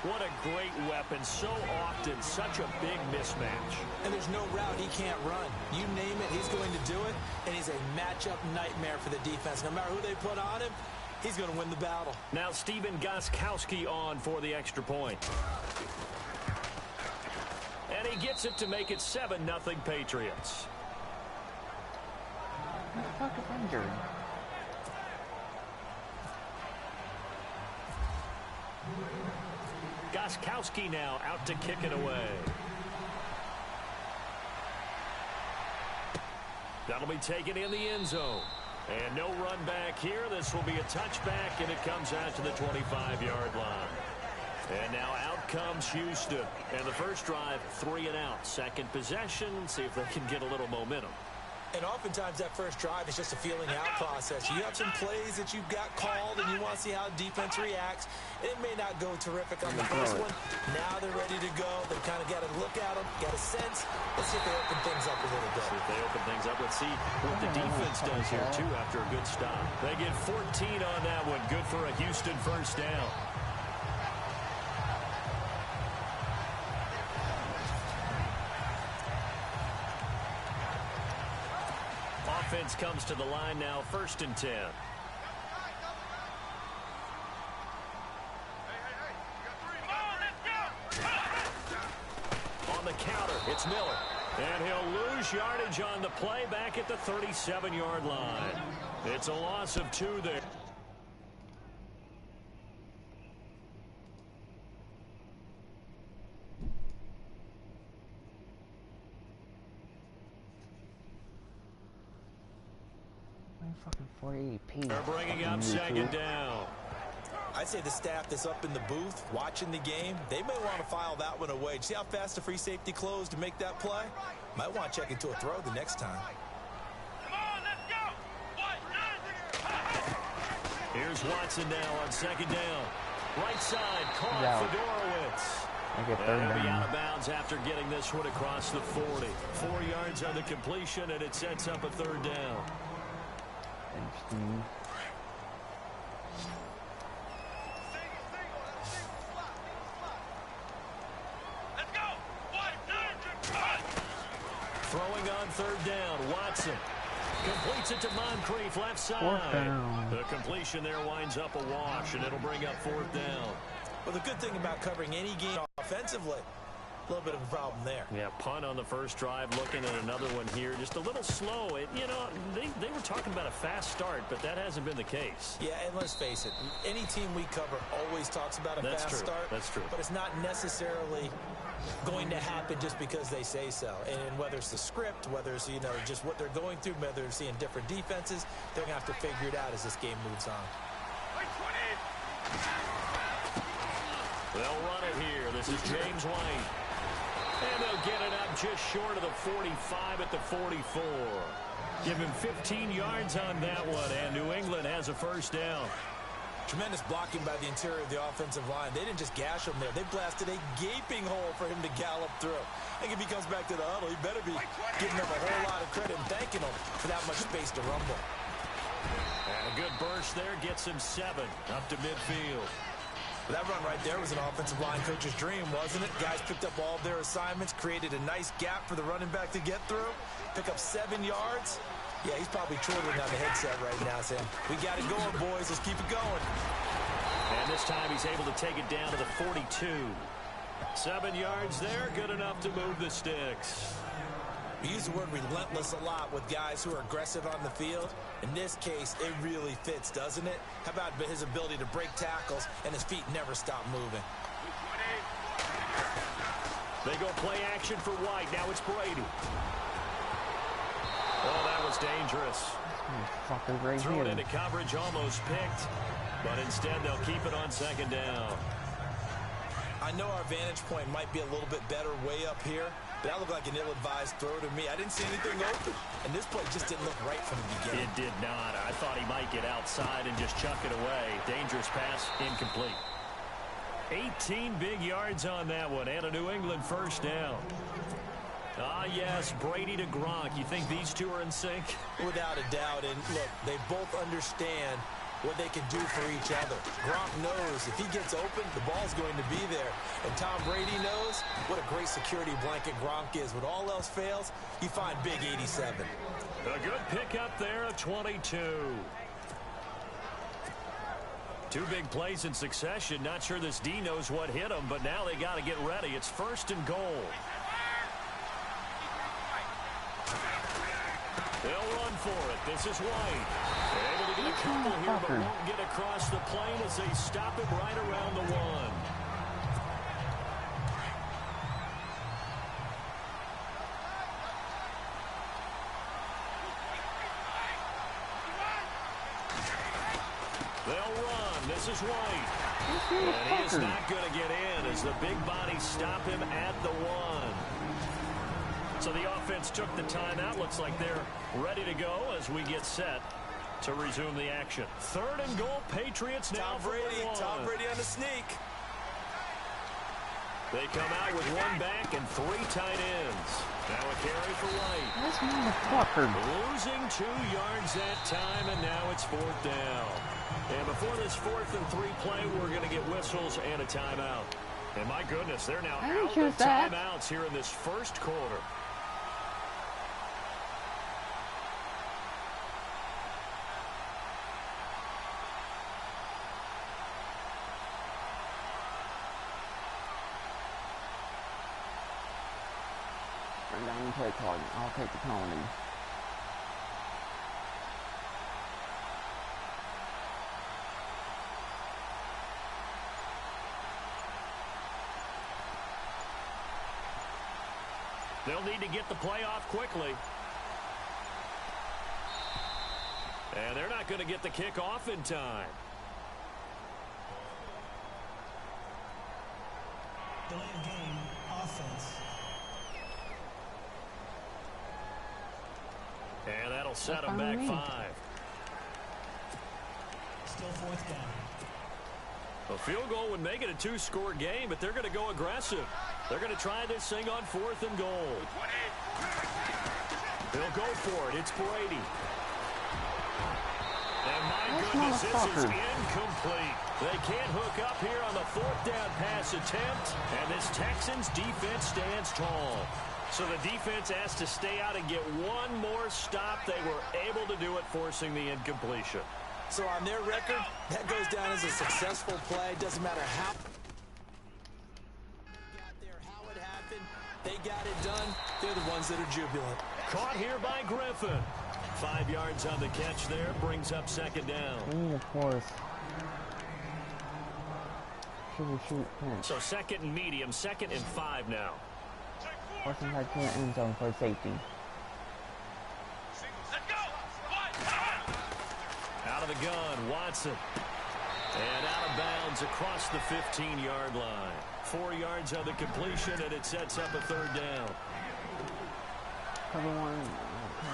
What a great weapon. So often, such a big mismatch. And there's no route he can't run. You name it, he's going to do it. And he's a matchup nightmare for the defense. No matter who they put on him, he's going to win the battle. Now Stephen Gostkowski on for the extra point. And he gets it to make it 7-0 Patriots. Who the fuck is injured? Gostkowski now out to kick it away. That'll be taken in the end zone. And no run back here. This will be a touchback, and it comes out to the 25-yard line. And now out comes Houston. And the first drive, 3 and out. Second possession, see if they can get a little momentum. And oftentimes that first drive is just a feeling out process. You have some plays that you've got called and you want to see how defense reacts. It may not go terrific on the first one. Now they're ready to go. They've kind of got to look at them, got a sense. Let's see if they open things up a little bit. See if they open things up. Let's see what the defense does here, too, after a good stop. They get 14 on that one. Good for a Houston first down. Offense comes to the line now, 1st and 10. On the counter, it's Miller. And he'll lose yardage on the play back at the 37-yard line. It's a loss of 2 there. Fucking 480p. They're bringing up 2nd down. I'd say the staff that's up in the booth watching the game, they may want to file that one away. See how fast the free safety closed to make that play? Might want to check into a throw the next time. Here's Watson now on 2nd down. Right side, caught Fedorowicz. They'll be out of bounds after getting this one across the 40. 4 yards on the completion, and it sets up a 3rd down. Throwing on 3rd down, Watson completes it to Moncrief, left side. The completion there winds up a wash, and it'll bring up 4th down. Well, the good thing about covering any game offensively, a little bit of a problem there. Yeah, punt on the first drive, looking at another one here. Just a little slow. They were talking about a fast start, but that hasn't been the case. Yeah, and let's face it, any team we cover always talks about a fast start. That's true. But it's not necessarily going to happen just because they say so. And whether it's the script, whether it's, just what they're going through, whether they're seeing different defenses, they're going to have to figure it out as this game moves on. They'll run it here. This is James White. And they'll get it up just short of the 45 at the 44. Give him 15 yards on that one, and New England has a first down. Tremendous blocking by the interior of the offensive line. They didn't just gash him there. They blasted a gaping hole for him to gallop through. I think if he comes back to the huddle, he better be giving them a whole lot of credit and thanking them for that much space to rumble. And a good burst there gets him 7 up to midfield. That run right there was an offensive line coach's dream, wasn't it? Guys picked up all of their assignments, created a nice gap for the running back to get through, pick up 7 yards. Yeah, he's probably twiddling on the headset right now saying, we got it going, boys. Let's keep it going. And this time he's able to take it down to the 42. 7 yards there, good enough to move the sticks. We use the word relentless a lot with guys who are aggressive on the field. In this case, it really fits, doesn't it? How about his ability to break tackles and his feet never stop moving? They go play action for White. Now it's Brady. Oh, that was dangerous. Thrown into coverage, almost picked. But instead, they'll keep it on 2nd down. I know our vantage point might be a little bit better way up here, but that looked like an ill-advised throw to me. I didn't see anything open, and this play just didn't look right from the beginning. It did not. I thought he might get outside and just chuck it away. Dangerous pass, incomplete. 18 big yards on that one, and a New England first down. Ah, yes, Brady to Gronk. You think these two are in sync? Without a doubt, and look, they both understand what they can do for each other. Gronk knows if he gets open, the ball's going to be there. And Tom Brady knows what a great security blanket Gronk is. When all else fails, you find big 87. A good pickup there of 22. Two big plays in succession. Not sure this D knows what hit him, but now they got to get ready. It's 1st and goal. They'll run for it. This is White. Able to get a couple here, but won't get across the plane as they stop him right around the 1. They'll run. This is White. And he is not going to get in as the big bodies stop him at the 1. So the offense took the timeout. Looks like they're ready to go as we get set to resume the action. 3rd and goal, Patriots now. Tom Brady on the sneak. They come out with 1 back and 3 tight ends. Now a carry for White. This motherfucker. Losing 2 yards that time, and now it's 4th down. And before this 4th and 3 play, we're going to get whistles and a timeout. And my goodness, they're now out of timeouts here in this 1st quarter. Down play card. I'll take the penalty. They'll need to get the play off quickly. And they're not going to get the kick off in time. Delay of game, offense. And that'll set them back 5. Still 4th down. A field goal would make it a 2-score game, but they're going to go aggressive. They're going to try this thing on 4th and goal. They'll go for it. It's Brady. And my goodness, this is incomplete. They can't hook up here on the 4th down pass attempt, and this Texans defense stands tall. So the defense has to stay out and get 1 more stop. They were able to do it, forcing the incompletion. So on their record, that goes down as a successful play. Doesn't matter how it happened. They got it done. They're the ones that are jubilant. Caught here by Griffin. 5 yards on the catch there. Brings up 2nd down. We need a 4th. Shoot. So 2nd and medium. 2nd and 5 now. 4th and 5 to the end zone for safety. Out of the gun, Watson. And out of bounds across the 15-yard line. 4 yards on the completion, and it sets up a 3rd down.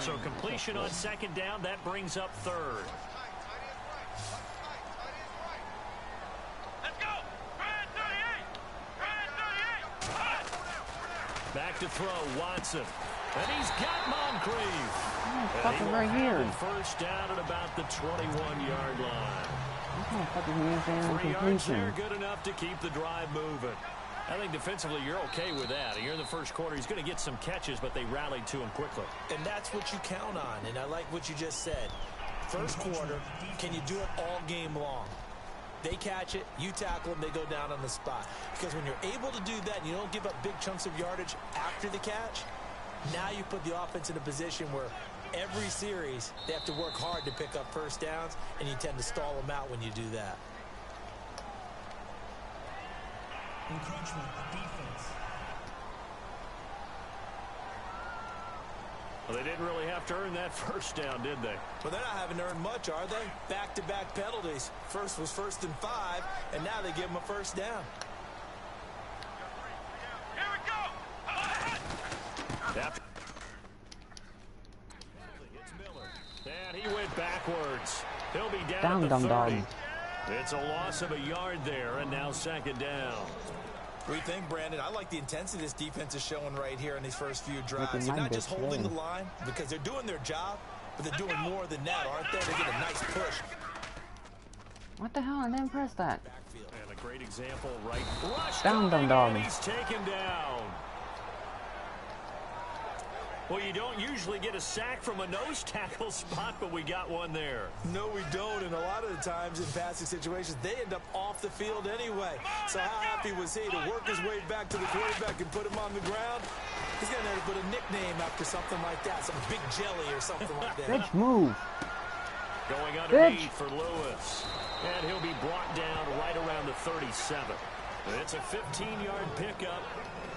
So completion on 2nd down, that brings up 3rd. Let's go! Brad 38! Back to throw, Watson. And he's got Moncrief. Fucking right here. 1st down at about the 21-yard line. 3 yards there, good enough to keep the drive moving. I think defensively you're okay with that. You're in the 1st quarter. He's going to get some catches, but they rallied to him quickly. And that's what you count on, and I like what you just said. 1st quarter, can you do it all game long? They catch it, you tackle them, they go down on the spot. Because when you're able to do that and you don't give up big chunks of yardage after the catch, now you put the offense in a position where every series they have to work hard to pick up 1st downs, and you tend to stall them out when you do that. Encroachment, defense. Well, they didn't really have to earn that 1st down, did they? Well, they're not having to earn much, are they? Back-to-back penalties. First was 1st and 5, and now they give them a 1st down. Here we go! After it's Miller. And he went backwards. He'll be down at the 30. It's a loss of a yard there, and now 2nd down. What do you think, Brandon? I like the intensity this defense is showing right here in these first few drives. They're not just holding the line because they're doing their job, but they're doing more than that, aren't they? They get a nice push. What the hell? I didn't press that. Backfield. And a great example, right? Rush Down, coming, dog. and he's taken down. Well, you don't usually get a sack from a nose tackle spot, but we got one there. No, we don't, and a lot of the times in passing situations, they end up off the field anyway. So how happy was he to work his way back to the quarterback and put him on the ground? He's going to put a nickname after something like that, some big jelly or something like that. Bitch, move. Going underneath for Lewis. And he'll be brought down right around the 37. It's a 15-yard pickup,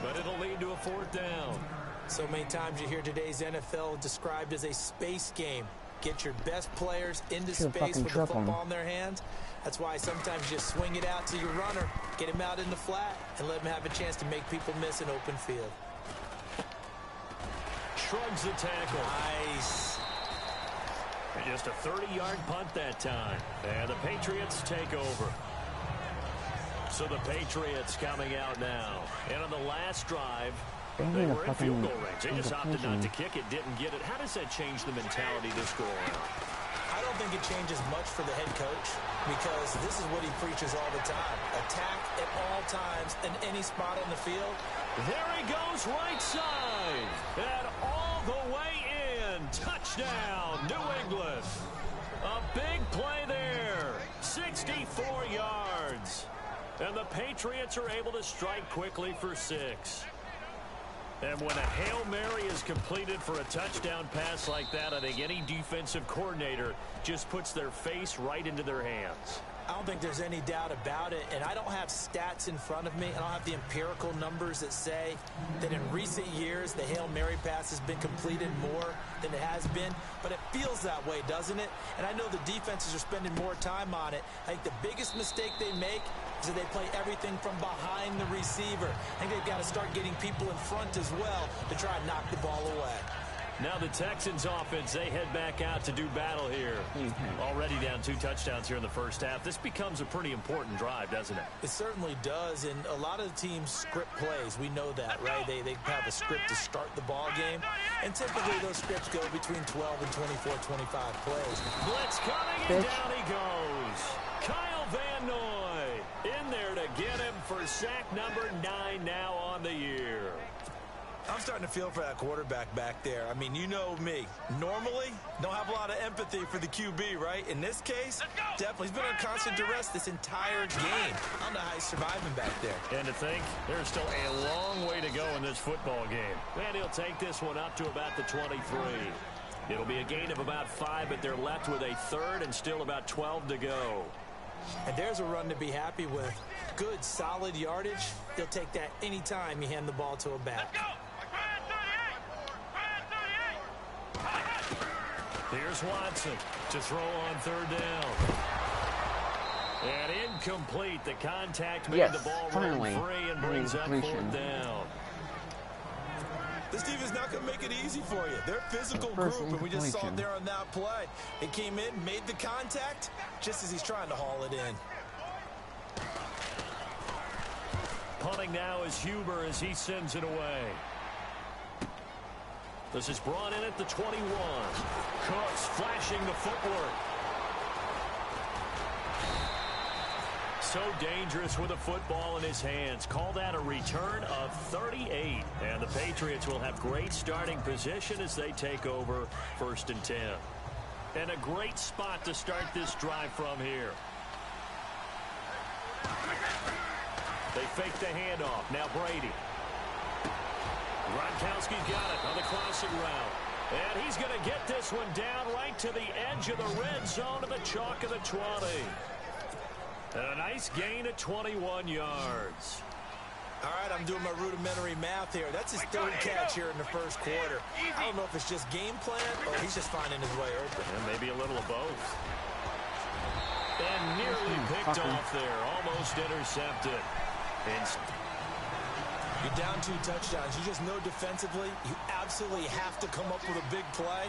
but it'll lead to a 4th down. So many times you hear today's NFL described as a space game. Get your best players into space with the football in their hands. That's why sometimes you just swing it out to your runner, get him out in the flat, and let him have a chance to make people miss an open field. Shrugs the tackle. Nice. And just a 30-yard punt that time. And the Patriots take over. So the Patriots coming out now. And on the last drive, they were in field goal range. They just opted not to kick it, didn't get it. How does that change the mentality this go around? I don't think it changes much for the head coach because this is what he preaches all the time. Attack at all times in any spot on the field. There he goes right side. And all the way in. Touchdown, New England. A big play there. 64 yards. And the Patriots are able to strike quickly for 6. And when a Hail Mary is completed for a touchdown pass like that, I think any defensive coordinator just puts their face right into their hands. I don't think there's any doubt about it, and I don't have stats in front of me. I don't have the empirical numbers that say that in recent years the Hail Mary pass has been completed more than it has been, but it feels that way, doesn't it? And I know the defenses are spending more time on it. I think the biggest mistake they make is that they play everything from behind the receiver. I think they've got to start getting people in front as well to try and knock the ball away. Now the Texans offense, they head back out to do battle here. Already down 2 touchdowns here in the first half. This becomes a pretty important drive, doesn't it? It certainly does, and a lot of the teams script plays. We know that, right? They have a script to start the ball game, and typically those scripts go between 12 and 24, 25 plays. Blitz coming, and down he goes. Kyle Van Noy in there to get him for sack number 9 now on the year. I'm starting to feel for that quarterback back there. I mean, you know me. Normally, don't have a lot of empathy for the QB, right? In this case, definitely. He's been under constant duress this entire game. I don't know how he's surviving back there. And to think, there's still a long way to go in this football game. And he'll take this one up to about the 23. It'll be a gain of about 5, but they're left with a 3rd and still about 12 to go. And there's a run to be happy with. Good, solid yardage. They'll take that anytime you hand the ball to a back. Here's Watson to throw on 3rd down. And incomplete. The contact made the ball run free and brings up 4th down. This team is not going to make it easy for you. They're a physical group, and we just saw it there on that play. It came in, made the contact, just as he's trying to haul it in. Punting now is Huber as he sends it away. This is brought in at the 21. Cooks flashing the footwork. So dangerous with a football in his hands. Call that a return of 38. And the Patriots will have great starting position as they take over 1st and 10. And a great spot to start this drive from here. They fake the handoff. Now Brady. Gronkowski's got it on the crossing route. And he's going to get this one down right to the edge of the red zone of the chalk of the 20. And a nice gain of 21 yards. All right, I'm doing my rudimentary math here. That's his 3rd catch here in the 1st quarter. I don't know if it's just game plan or he's just finding his way open. And maybe a little of both. And nearly picked off there. Almost intercepted. You're down 2 touchdowns. You just know defensively, you absolutely have to come up with a big play.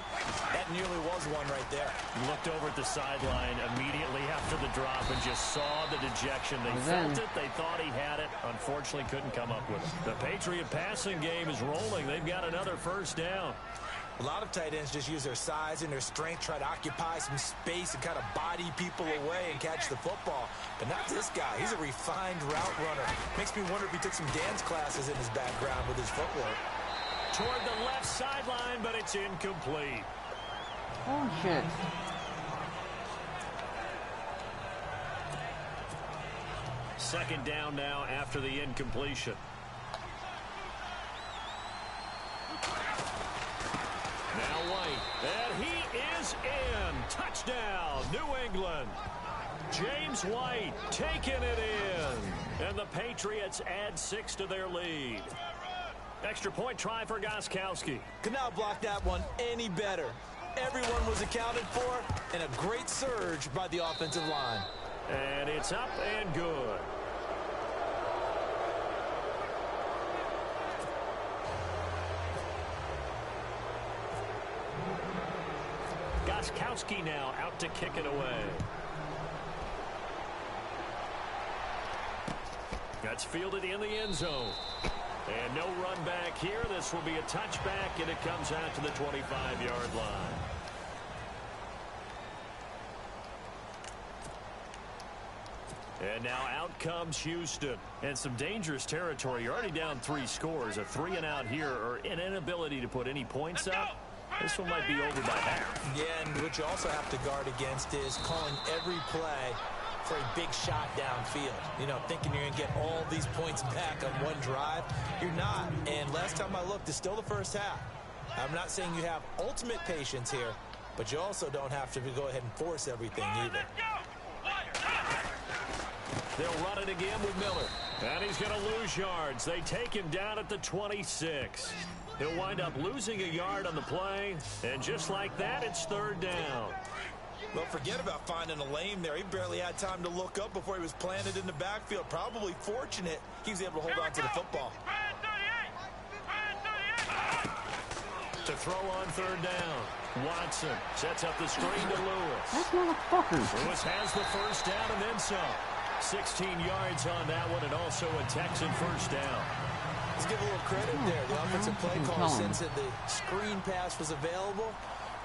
That nearly was one right there. He looked over at the sideline immediately after the drop and just saw the dejection. They felt it. They thought he had it. Unfortunately, couldn't come up with it. The Patriot passing game is rolling. They've got another 1st down. A lot of tight ends just use their size and their strength, try to occupy some space and kind of body people away and catch the football. But not this guy. He's a refined route runner. Makes me wonder if he took some dance classes in his background with his footwork. Toward the left sideline, but it's incomplete. Oh, shit. Second down now after the incompletion. Now White, and he is in. Touchdown, New England. James White taking it in. And the Patriots add 6 to their lead. Extra point try for Gostkowski. Could not block that one any better. Everyone was accounted for, and a great surge by the offensive line. And it's up and good. Gostkowski now out to kick it away. That's fielded in the end zone. And no run back here. This will be a touchback, and it comes out to the 25-yard line. And now out comes Houston. And some dangerous territory. You're already down 3 scores. A 3-and-out here, or an inability to put any points up. This one might be over by half. Yeah, and what you also have to guard against is calling every play for a big shot downfield. You know, thinking you're going to get all these points back on one drive. You're not. And last time I looked, it's still the first half. I'm not saying you have ultimate patience here, but you also don't have to go ahead and force everything either. They'll run it again with Miller. And he's going to lose yards. They take him down at the 26. He'll wind up losing a yard on the play. And just like that, it's third down. Well, forget about finding a lane there. He barely had time to look up before he was planted in the backfield. Probably fortunate he was able to hold on to the football. To throw on third down. Watson sets up the screen to Lewis. This motherfucker. Lewis has the first down and then some. 16 yards on that one, and also a Texan first down. Let's give a little credit there. The offensive play call, since the screen pass was available,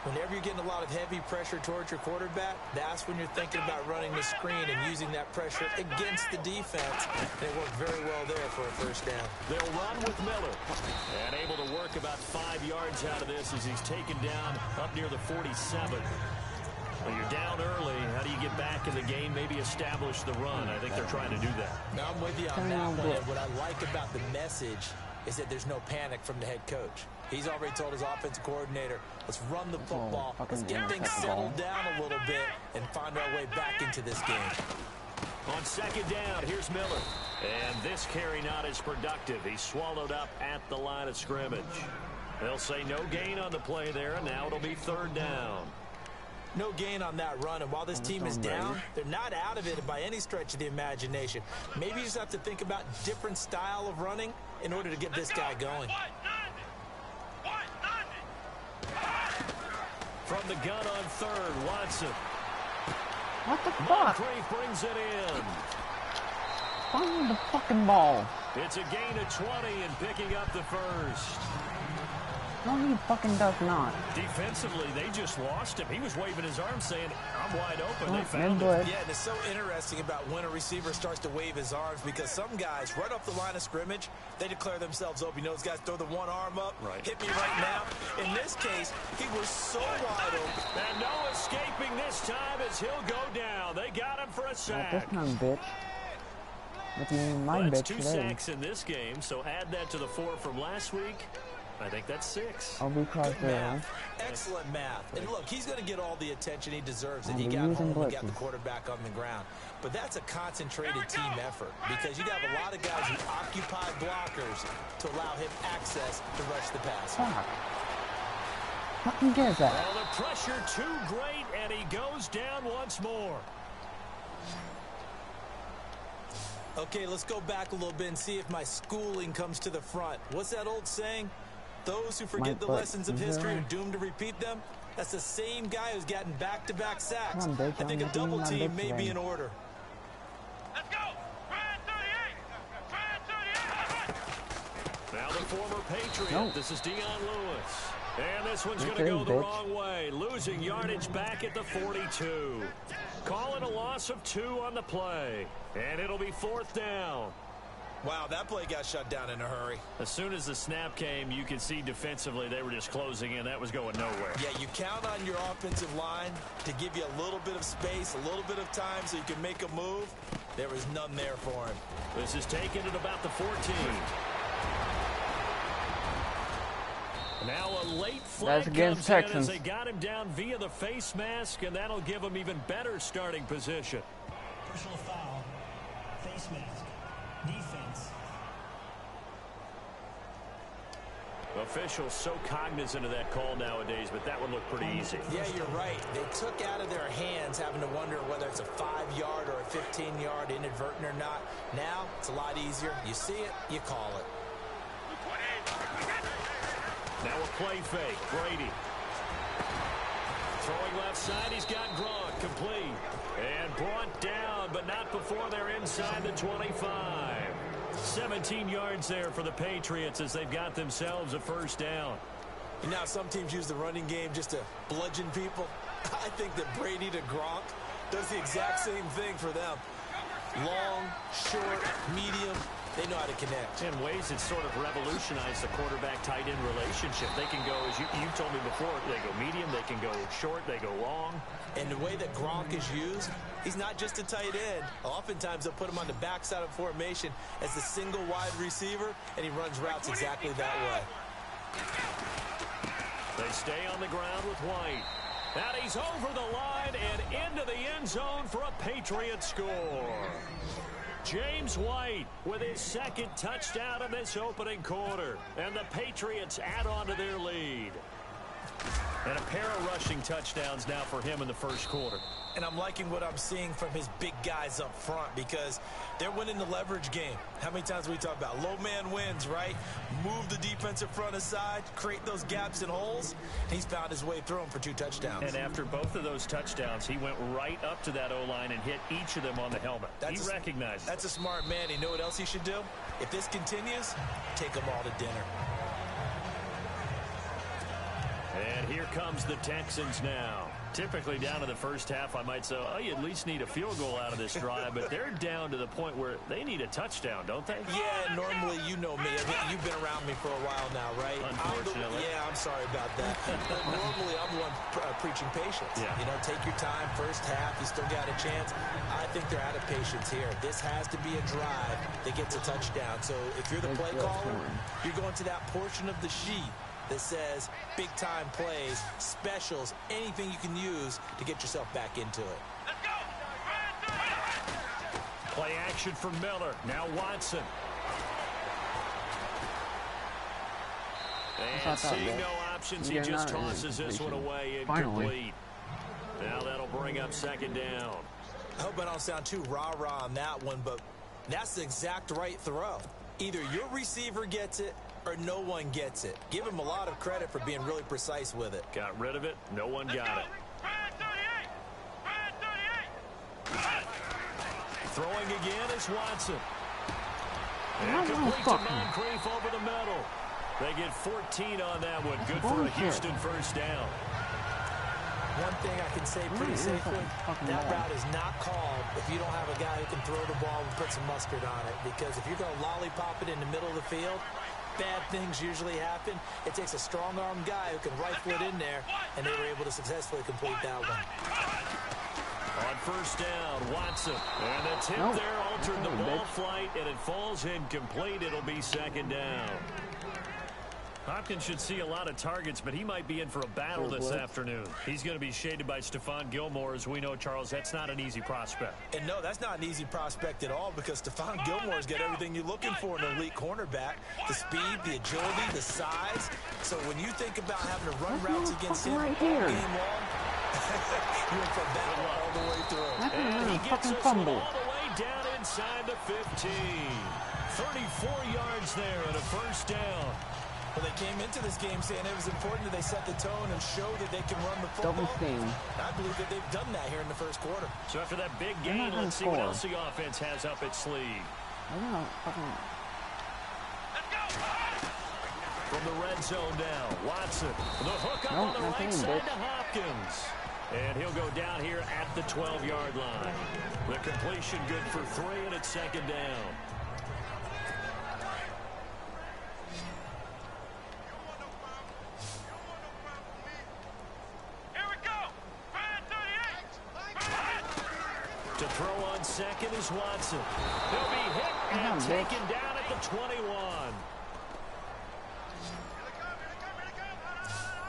whenever you're getting a lot of heavy pressure towards your quarterback, that's when you're thinking about running the screen and using that pressure against the defense. And it worked very well there for a first down. They'll run with Miller. And able to work about 5 yards out of this as he's taken down up near the 47. Well, you're down early. How do you get back in the game? Maybe establish the run. I think they're trying to do that. Now, I'm with you on that one. And what I like about the message is that there's no panic from the head coach. He's already told his offensive coordinator, let's run the football. Let's get things settled down a little bit and find our way back into this game. On second down, here's Miller. And this carry not as productive. He's swallowed up at the line of scrimmage. They'll say no gain on the play there, and now it'll be third down. No gain on that run, and while this team is down, they're not out of it by any stretch of the imagination. Maybe you just have to think about different style of running in order to get this guy going. From the gun on third, Watson. What the fuck? Moncrief brings it in. Find the fucking ball. It's a gain of 20 and picking up the first. No, he fucking does not. Defensively, they just lost him. He was waving his arms saying, I'm wide open. They found him. Yeah, and it's so interesting about when a receiver starts to wave his arms, because some guys, right off the line of scrimmage, they declare themselves open. You know, those guys throw the one arm up, hit me right now. In this case, he was so wide open. And no escaping this time as he'll go down. They got him for a sack. Not this time, bitch. What do you mean, my bitch That's 2 today? sacks in this game, so add that to the 4 from last week. I think that's 6. I'll be crossed there. Excellent math. And look, he's going to get all the attention he deserves. And he got home and got the quarterback on the ground. But that's a concentrated team effort, because you got a lot of guys who occupy blockers to allow him access to rush the pass. Fuck. Fucking get that. Well, the pressure too great, and he goes down once more. Okay, let's go back a little bit and see if my schooling comes to the front. What's that old saying? Those who forget the lessons of history are doomed to repeat them. That's the same guy who's gotten back-to-back sacks. Come on, bitch, I think a double team may be in order. Let's go. Now the former Patriot. This is Dion Lewis. And this one's going to go the wrong way, losing yardage back at the 42. Calling a loss of 2 on the play, and it'll be 4th down. Wow, that play got shut down in a hurry. As soon as the snap came, you could see defensively they were just closing in. That was going nowhere. Yeah, you count on your offensive line to give you a little bit of space, a little bit of time so you can make a move. There was none there for him. This is taken at about the 14. Now a late flag comes in as they got him down via the face mask, and that'll give him even better starting position. Personal foul. Face mask. Defense. Officials so cognizant of that call nowadays, but that would look pretty easy. Yeah, you're right. They took out of their hands having to wonder whether it's a 5-yard or a 15-yard inadvertent or not. Now it's a lot easier. You see it, you call it. Now a play fake. Brady. Throwing left side, he's got Gronk. Complete. And brought down, but not before they're inside the 25. 17 yards there for the Patriots as they've got themselves a first down. Now some teams use the running game just to bludgeon people. I think that Brady to Gronk does the exact same thing for them. Long, short, medium. They know how to connect. In ways, it's sort of revolutionized the quarterback-tight end relationship. They can go, as you told me before, they go medium, they can go short, they go long. And the way that Gronk is used, he's not just a tight end. Oftentimes, they'll put him on the backside of formation as the single wide receiver, and he runs routes exactly that way. They stay on the ground with White. And he's over the line and into the end zone for a Patriot score. James White with his 2nd touchdown in this opening quarter. And the Patriots add on to their lead. And a pair of rushing touchdowns now for him in the first quarter. And I'm liking what I'm seeing from his big guys up front because they're winning the leverage game. How many times we talk about low man wins, right? Move the defensive front aside, create those gaps and holes. He's found his way through them for 2 touchdowns. And after both of those touchdowns, he went right up to that O-line and hit each of them on the helmet. He recognized it. That's a smart man. You know what else he should do? If this continues, take them all to dinner. And here comes the Texans now. Typically down to the first half, I might say, oh, you at least need a field goal out of this drive, but they're down to the point where they need a touchdown, don't they? Yeah, normally, you know me. I mean, you've been around me for a while now, right? Unfortunately. I'm sorry about that. Normally, I'm the one preaching patience. Yeah. You know, take your time. First half, you still got a chance. I think they're out of patience here. This has to be a drive that gets a touchdown. So if you're the play caller, you're going to that portion of the sheet that says big-time plays, specials, anything you can use to get yourself back into it. Let's go. Play action for Miller. Now Watson. And seeing no options, he just tosses this one away incomplete. Now that'll bring up 2nd down. I hope I don't sound too rah-rah on that one, but that's the exact right throw. Either your receiver gets it or no one gets it. Give him a lot of credit for being really precise with it. Got rid of it. No one got it. Throwing again is Watson. And complete to Moncrief over the middle. They get 14 on that one. Good for a Houston first down. One thing I can say pretty safely, that route is not called if you don't have a guy who can throw the ball and put some mustard on it. Because if you're going to lollipop it in the middle of the field, bad things usually happen. It takes a strong-arm guy who can rifle it in there, and they were able to successfully complete that one. On first down, Watson. And the tip there altered the ball flight, and it falls incomplete. It'll be 2nd down. Hopkins should see a lot of targets, but he might be in for a battle this afternoon. He's going to be shaded by Stephon Gilmore. As we know, Charles, that's not an easy prospect. And no, that's not an easy prospect at all because Stephon Gilmore's got everything you're looking for in an elite cornerback. The speed, the agility, the size. So when you think about having to run routes against him all game long, you're in for a battle all the way through. And he gets us all the way down inside the 15. 34 yards there and a first down. Well, they came into this game saying it was important that they set the tone and show that they can run the football. I believe that they've done that here in the first quarter. So after that big game, let's see what else the offense has up its sleeve. From the red zone now, Watson. The hook up on the right side to Hopkins. And he'll go down here at the 12-yard line. The completion good for 3, and it's second down. Here we go. 538. To throw on second is Watson. He'll be hit and taken down at the 21.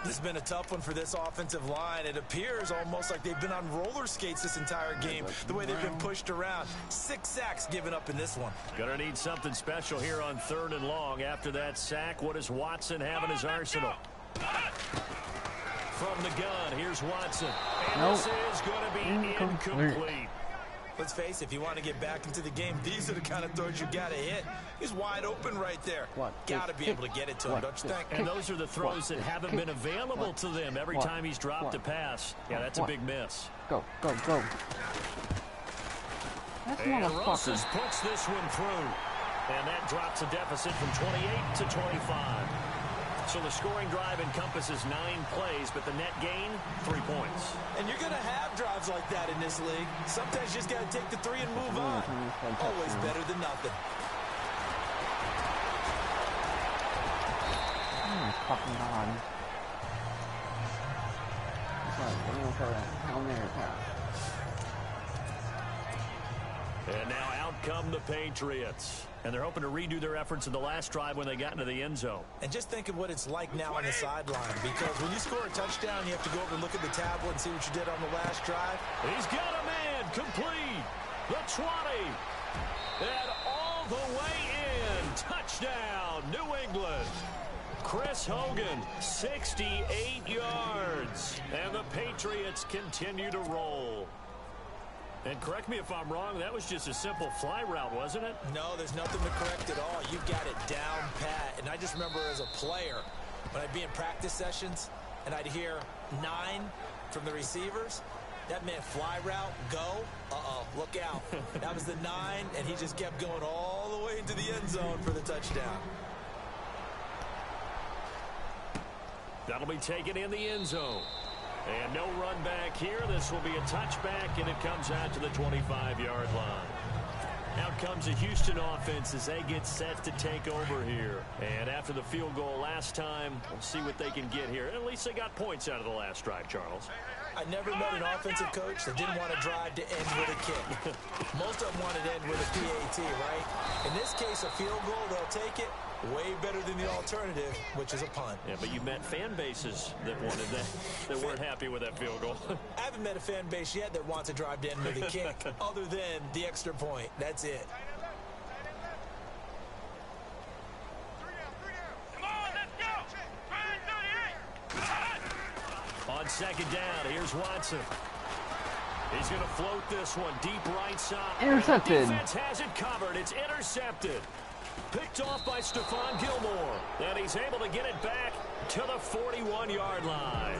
This has been a tough one for this offensive line. It appears almost like they've been on roller skates this entire game, the way they've been pushed around. 6 sacks given up in this one. Gonna need something special here on 3rd and long. After that sack, what does Watson have in his arsenal? From the gun, here's Watson. And this is going to be incomplete. Let's face it, if you want to get back into the game, these are the kind of throws you got to hit. He's wide open right there. Got to be able to get it to him, don't you think? And those are the throws that haven't been available to them every time he's dropped a pass. Yeah, that's a big miss. Go, go, go. And Rosas puts this one through. And that drops a deficit from 28 to 25. So the scoring drive encompasses 9 plays, but the net gain, 3 points. And you're going to have drives like that in this league. Sometimes you just got to take the 3 and move on. Always better than nothing. Fucking God. And now out come the Patriots. And they're hoping to redo their efforts in the last drive when they got into the end zone. And just think of what it's like now on the sideline. Because when you score a touchdown, you have to go over and look at the tablet and see what you did on the last drive. He's got a man complete. The 20. And all the way in. Touchdown, New England. Chris Hogan, 68 yards. And the Patriots continue to roll. And correct me if I'm wrong, that was just a simple fly route, wasn't it? No, there's nothing to correct at all. You got it down pat. And I just remember as a player, when I'd be in practice sessions, and I'd hear 9 from the receivers, that meant fly route, go, look out. That was the 9, and he just kept going all the way into the end zone for the touchdown. That'll be taken in the end zone. And no run back here. This will be a touchback, and it comes out to the 25-yard line. Out comes the Houston offense as they get set to take over here. And after the field goal last time, we'll see what they can get here. At least they got points out of the last drive, Charles. I never met an offensive coach that didn't want to drive to end with a kick. Most of them wanted to end with a PAT, right? In this case, a field goal, they'll take it. Way better than the alternative, which is a punt. Yeah, but you met fan bases that wanted that weren't happy with that field goal. I haven't met a fan base yet that wants to drive to end with a kick, other than the extra point. That's it. Come on, let's go. 538. On second down, here's Watson. He's going to float this one deep right side. Intercepted. The defense has it covered. It's intercepted. Picked off by Stephon Gilmore. And he's able to get it back to the 41-yard line.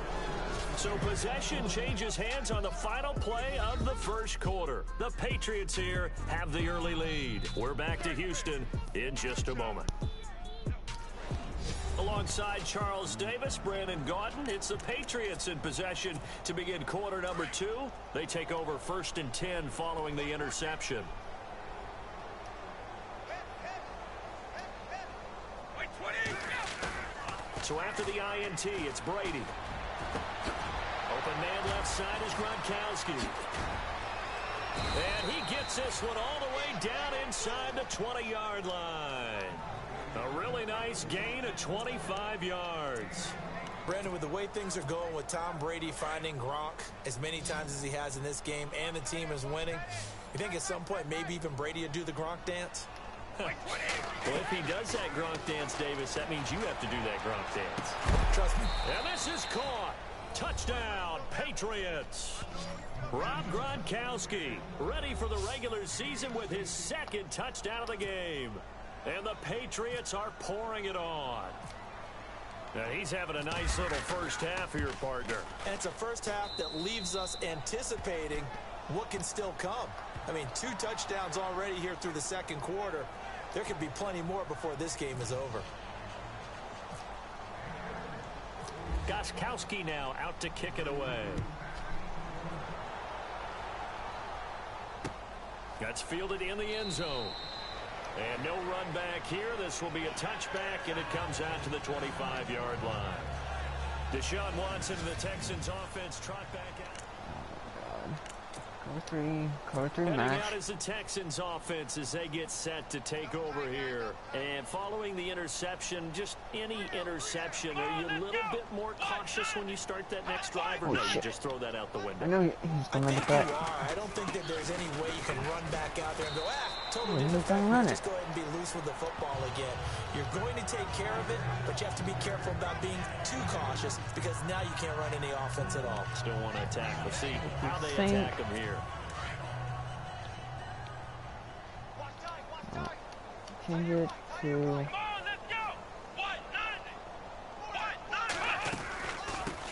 So possession changes hands on the final play of the first quarter. The Patriots here have the early lead. We're back to Houston in just a moment. Alongside Charles Davis, Brandon Gaudin, it's the Patriots in possession to begin quarter number 2. They take over 1st and 10 following the interception. So after the INT, it's Brady. Open man left side is Gronkowski. And he gets this one all the way down inside the 20-yard line. A really nice gain of 25 yards. Brandon, with the way things are going with Tom Brady finding Gronk as many times as he has in this game and the team is winning, you think at some point maybe even Brady will do the Gronk dance? Well, if he does that Gronk dance, Davis, that means you have to do that Gronk dance. Trust me. And this is caught. Touchdown, Patriots. Rob Gronkowski ready for the regular season with his 2nd touchdown of the game. And the Patriots are pouring it on. Now, he's having a nice little first half here, partner. And it's a first half that leaves us anticipating what can still come. I mean, 2 touchdowns already here through the second quarter. There could be plenty more before this game is over. Gostkowski now out to kick it away. That's fielded in the end zone. And no run back here. This will be a touchback, and it comes out to the 25-yard line. Deshaun Watson and the Texans offense trot back out. Cover three Heading match. out is the Texans offense as they get set to take over here. And following the interception, just any interception, are you a little bit more cautious when you start that next drive, or no, you just throw that out the window? I know he's I going to think make you that. are. I don't think that there's any way you can run back out there and go, totally He's different. gonna run Just it. go ahead and be loose with the football again. You're going to take care of it, but you have to be careful about being too cautious because now you can't run any offense at all. Still want to attack. We'll see how they Same. attack them here. Change it to... Come on, let's go. White,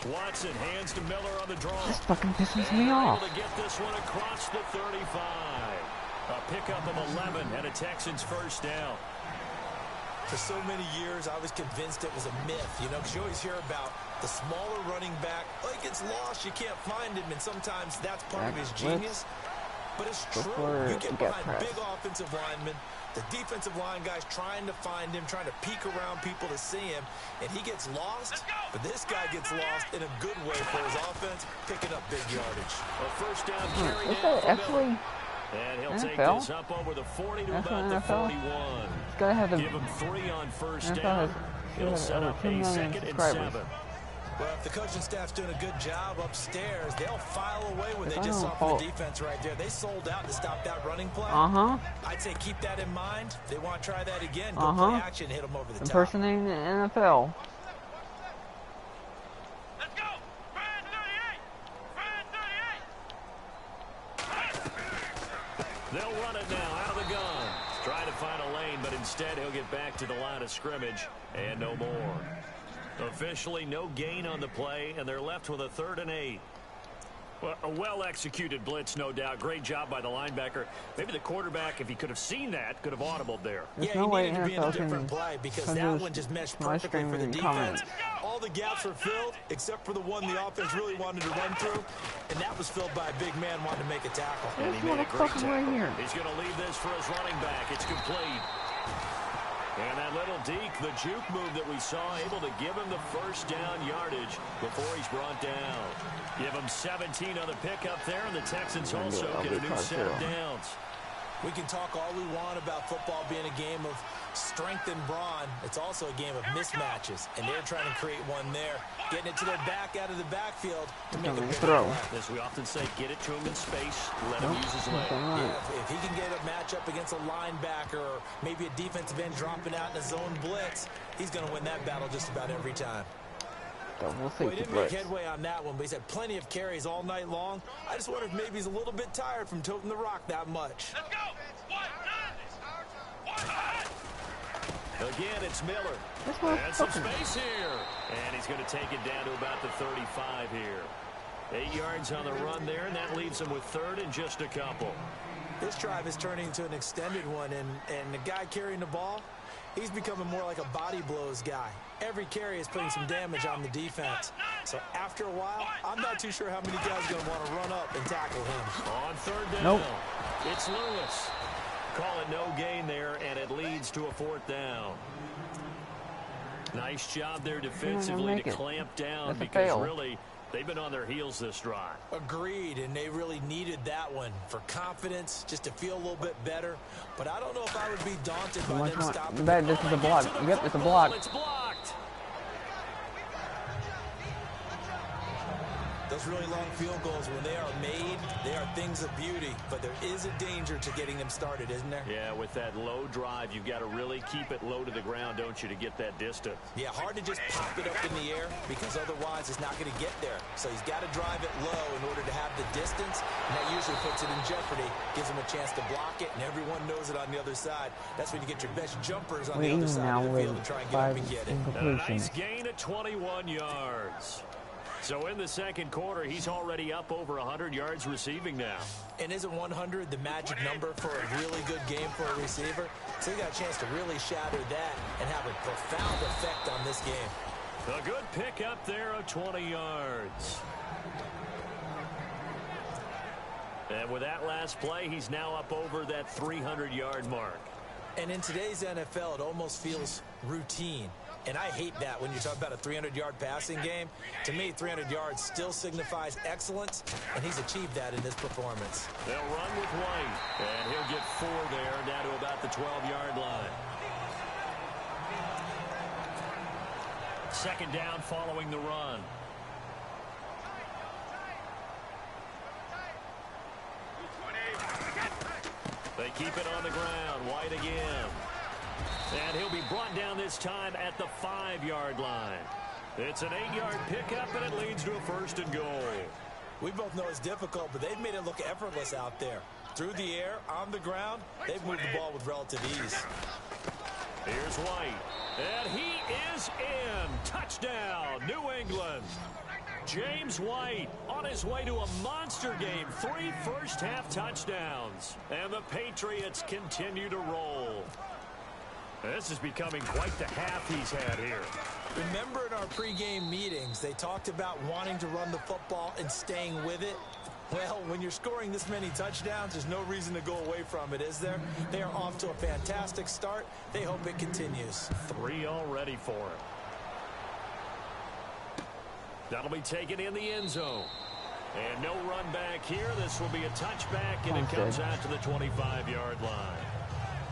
90. Watson hands to Miller on the draw. This fucking pisses And me they're off. able to get this one across the 35. A pickup of 11 and a Texans first down. For so many years, I was convinced it was a myth, because you always hear about the smaller running back. Oh, he gets lost, you can't find him, and sometimes that's part of his genius. But it's true. You get behind big offensive linemen, the defensive line guys trying to find him, trying to peek around people to see him, and he gets lost. But this guy gets lost in a good way for his offense, picking up big yardage. A first down carry Is down that for actually... Miller. And he'll take NFL? this up over the 40 to That's about an the NFL? 41. It's gotta have a... Give him 3 on first NFL down. has- It'll set over up 2 a million 2nd and subscribers. 7. Well, if the coaching staff's doing a good job upstairs, they'll file away what If they I just don't saw from fault- the defense right there. They sold out to stop that running play. Uh-huh. I'd say keep that in mind. If they want to try that again, go Uh-huh. play action and hit them over the top. Impersonating the NFL. Let's go. Brand 38. Brand 38. They'll run it now out of the gun. Trying to find a lane, but instead he'll get back to the line of scrimmage and no more. Officially no gain on the play, and they're left with a 3rd and 8. Well, a well-executed blitz, no doubt. Great job by the linebacker. Maybe the quarterback, if he could have seen that, could have audibled there. There's Yeah, no he way needed to be in a NFL different can play because send that those one just meshed live perfectly for the streaming defense. comments. All the gaps were filled except for the one the offense really wanted to run through, and that was filled by a big man wanting to make a tackle. And he made a great Motherfucker right tackle. here. He's going to leave this for his running back. It's complete. And that little deke, the juke move that we saw, able to give him the first down yardage before he's brought down. Give him 17 on the pickup there, and the Texans also get a new set of downs. We can talk all we want about football being a game of strength and brawn. It's also a game of mismatches, and they're trying to create one there, getting it to their back out of the backfield to make a big throw. play. As we often say, get it to him in space, let him use his leg. Yeah, if he can get a matchup against a linebacker or maybe a defensive end dropping out in a zone blitz, he's going to win that battle just about every time. We'll Well, see he didn't make headway on that one, but he's had plenty of carries all night long. I just wonder if maybe he's a little bit tired from toting the rock that much. Let's go. White, 90. Again, it's Miller. And some space here. And he's going to take it down to about the 35 here. 8 yards on the run there, and that leaves him with 3rd and just a couple. This drive is turning into an extended one, and the guy carrying the ball, he's becoming more like a body blows guy. Every carry is putting some damage on the defense. So after a while, I'm not too sure how many guys are going to want to run up and tackle him. On 3rd down, Nope. It's Lewis. Call it no gain there, and it leads to a 4th down. Nice job there defensively to clamp down That's a because fail. really they've been on their heels this drive. Agreed, and they really needed that one for confidence, just to feel a little bit better. But I don't know if I would be daunted by them stopping. This is a block. Yep, it's a block. It's blocked. Those really long field goals, when they are made, they are things of beauty. But there is a danger to getting them started, isn't there? Yeah, with that low drive, you've got to really keep it low to the ground, don't you, to get that distance. Yeah, hard to just pop it up in the air because otherwise it's not going to get there. So he's got to drive it low in order to have the distance, and that usually puts it in jeopardy, gives him a chance to block it, and everyone knows it on the other side. That's when you get your best jumpers on the other side of the field to try and get up and get it. And a nice gain of 21 yards. So in the 2nd quarter, he's already up over 100 yards receiving now. And isn't 100 the magic number for a really good game for a receiver? So he got a chance to really shatter that and have a profound effect on this game. A good pick up there of 20 yards. And with that last play, he's now up over that 300-yard mark. And in today's NFL, it almost feels routine. And I hate that when you talk about a 300-yard passing game. To me, 300 yards still signifies excellence, and he's achieved that in this performance. They'll run with White, and he'll get 4 there, down to about the 12-yard line. Second down following the run. They keep it on the ground. White again. And he'll be brought down this time at the 5-yard line. It's an 8-yard pickup, and it leads to a 1st and goal. We both know it's difficult, but they've made it look effortless out there. Through the air, on the ground, they've moved the ball with relative ease. Here's White. And he is in. Touchdown, New England. James White on his way to a monster game. 3 first-half touchdowns. And the Patriots continue to roll. This is becoming quite the half he's had here. Remember in our pregame meetings, they talked about wanting to run the football and staying with it? Well, when you're scoring this many touchdowns, there's no reason to go away from it, is there? They are off to a fantastic start. They hope it continues. 3 already for him. That'll be taken in the end zone. And no run back here. This will be a touchback, and it comes out to the 25-yard line.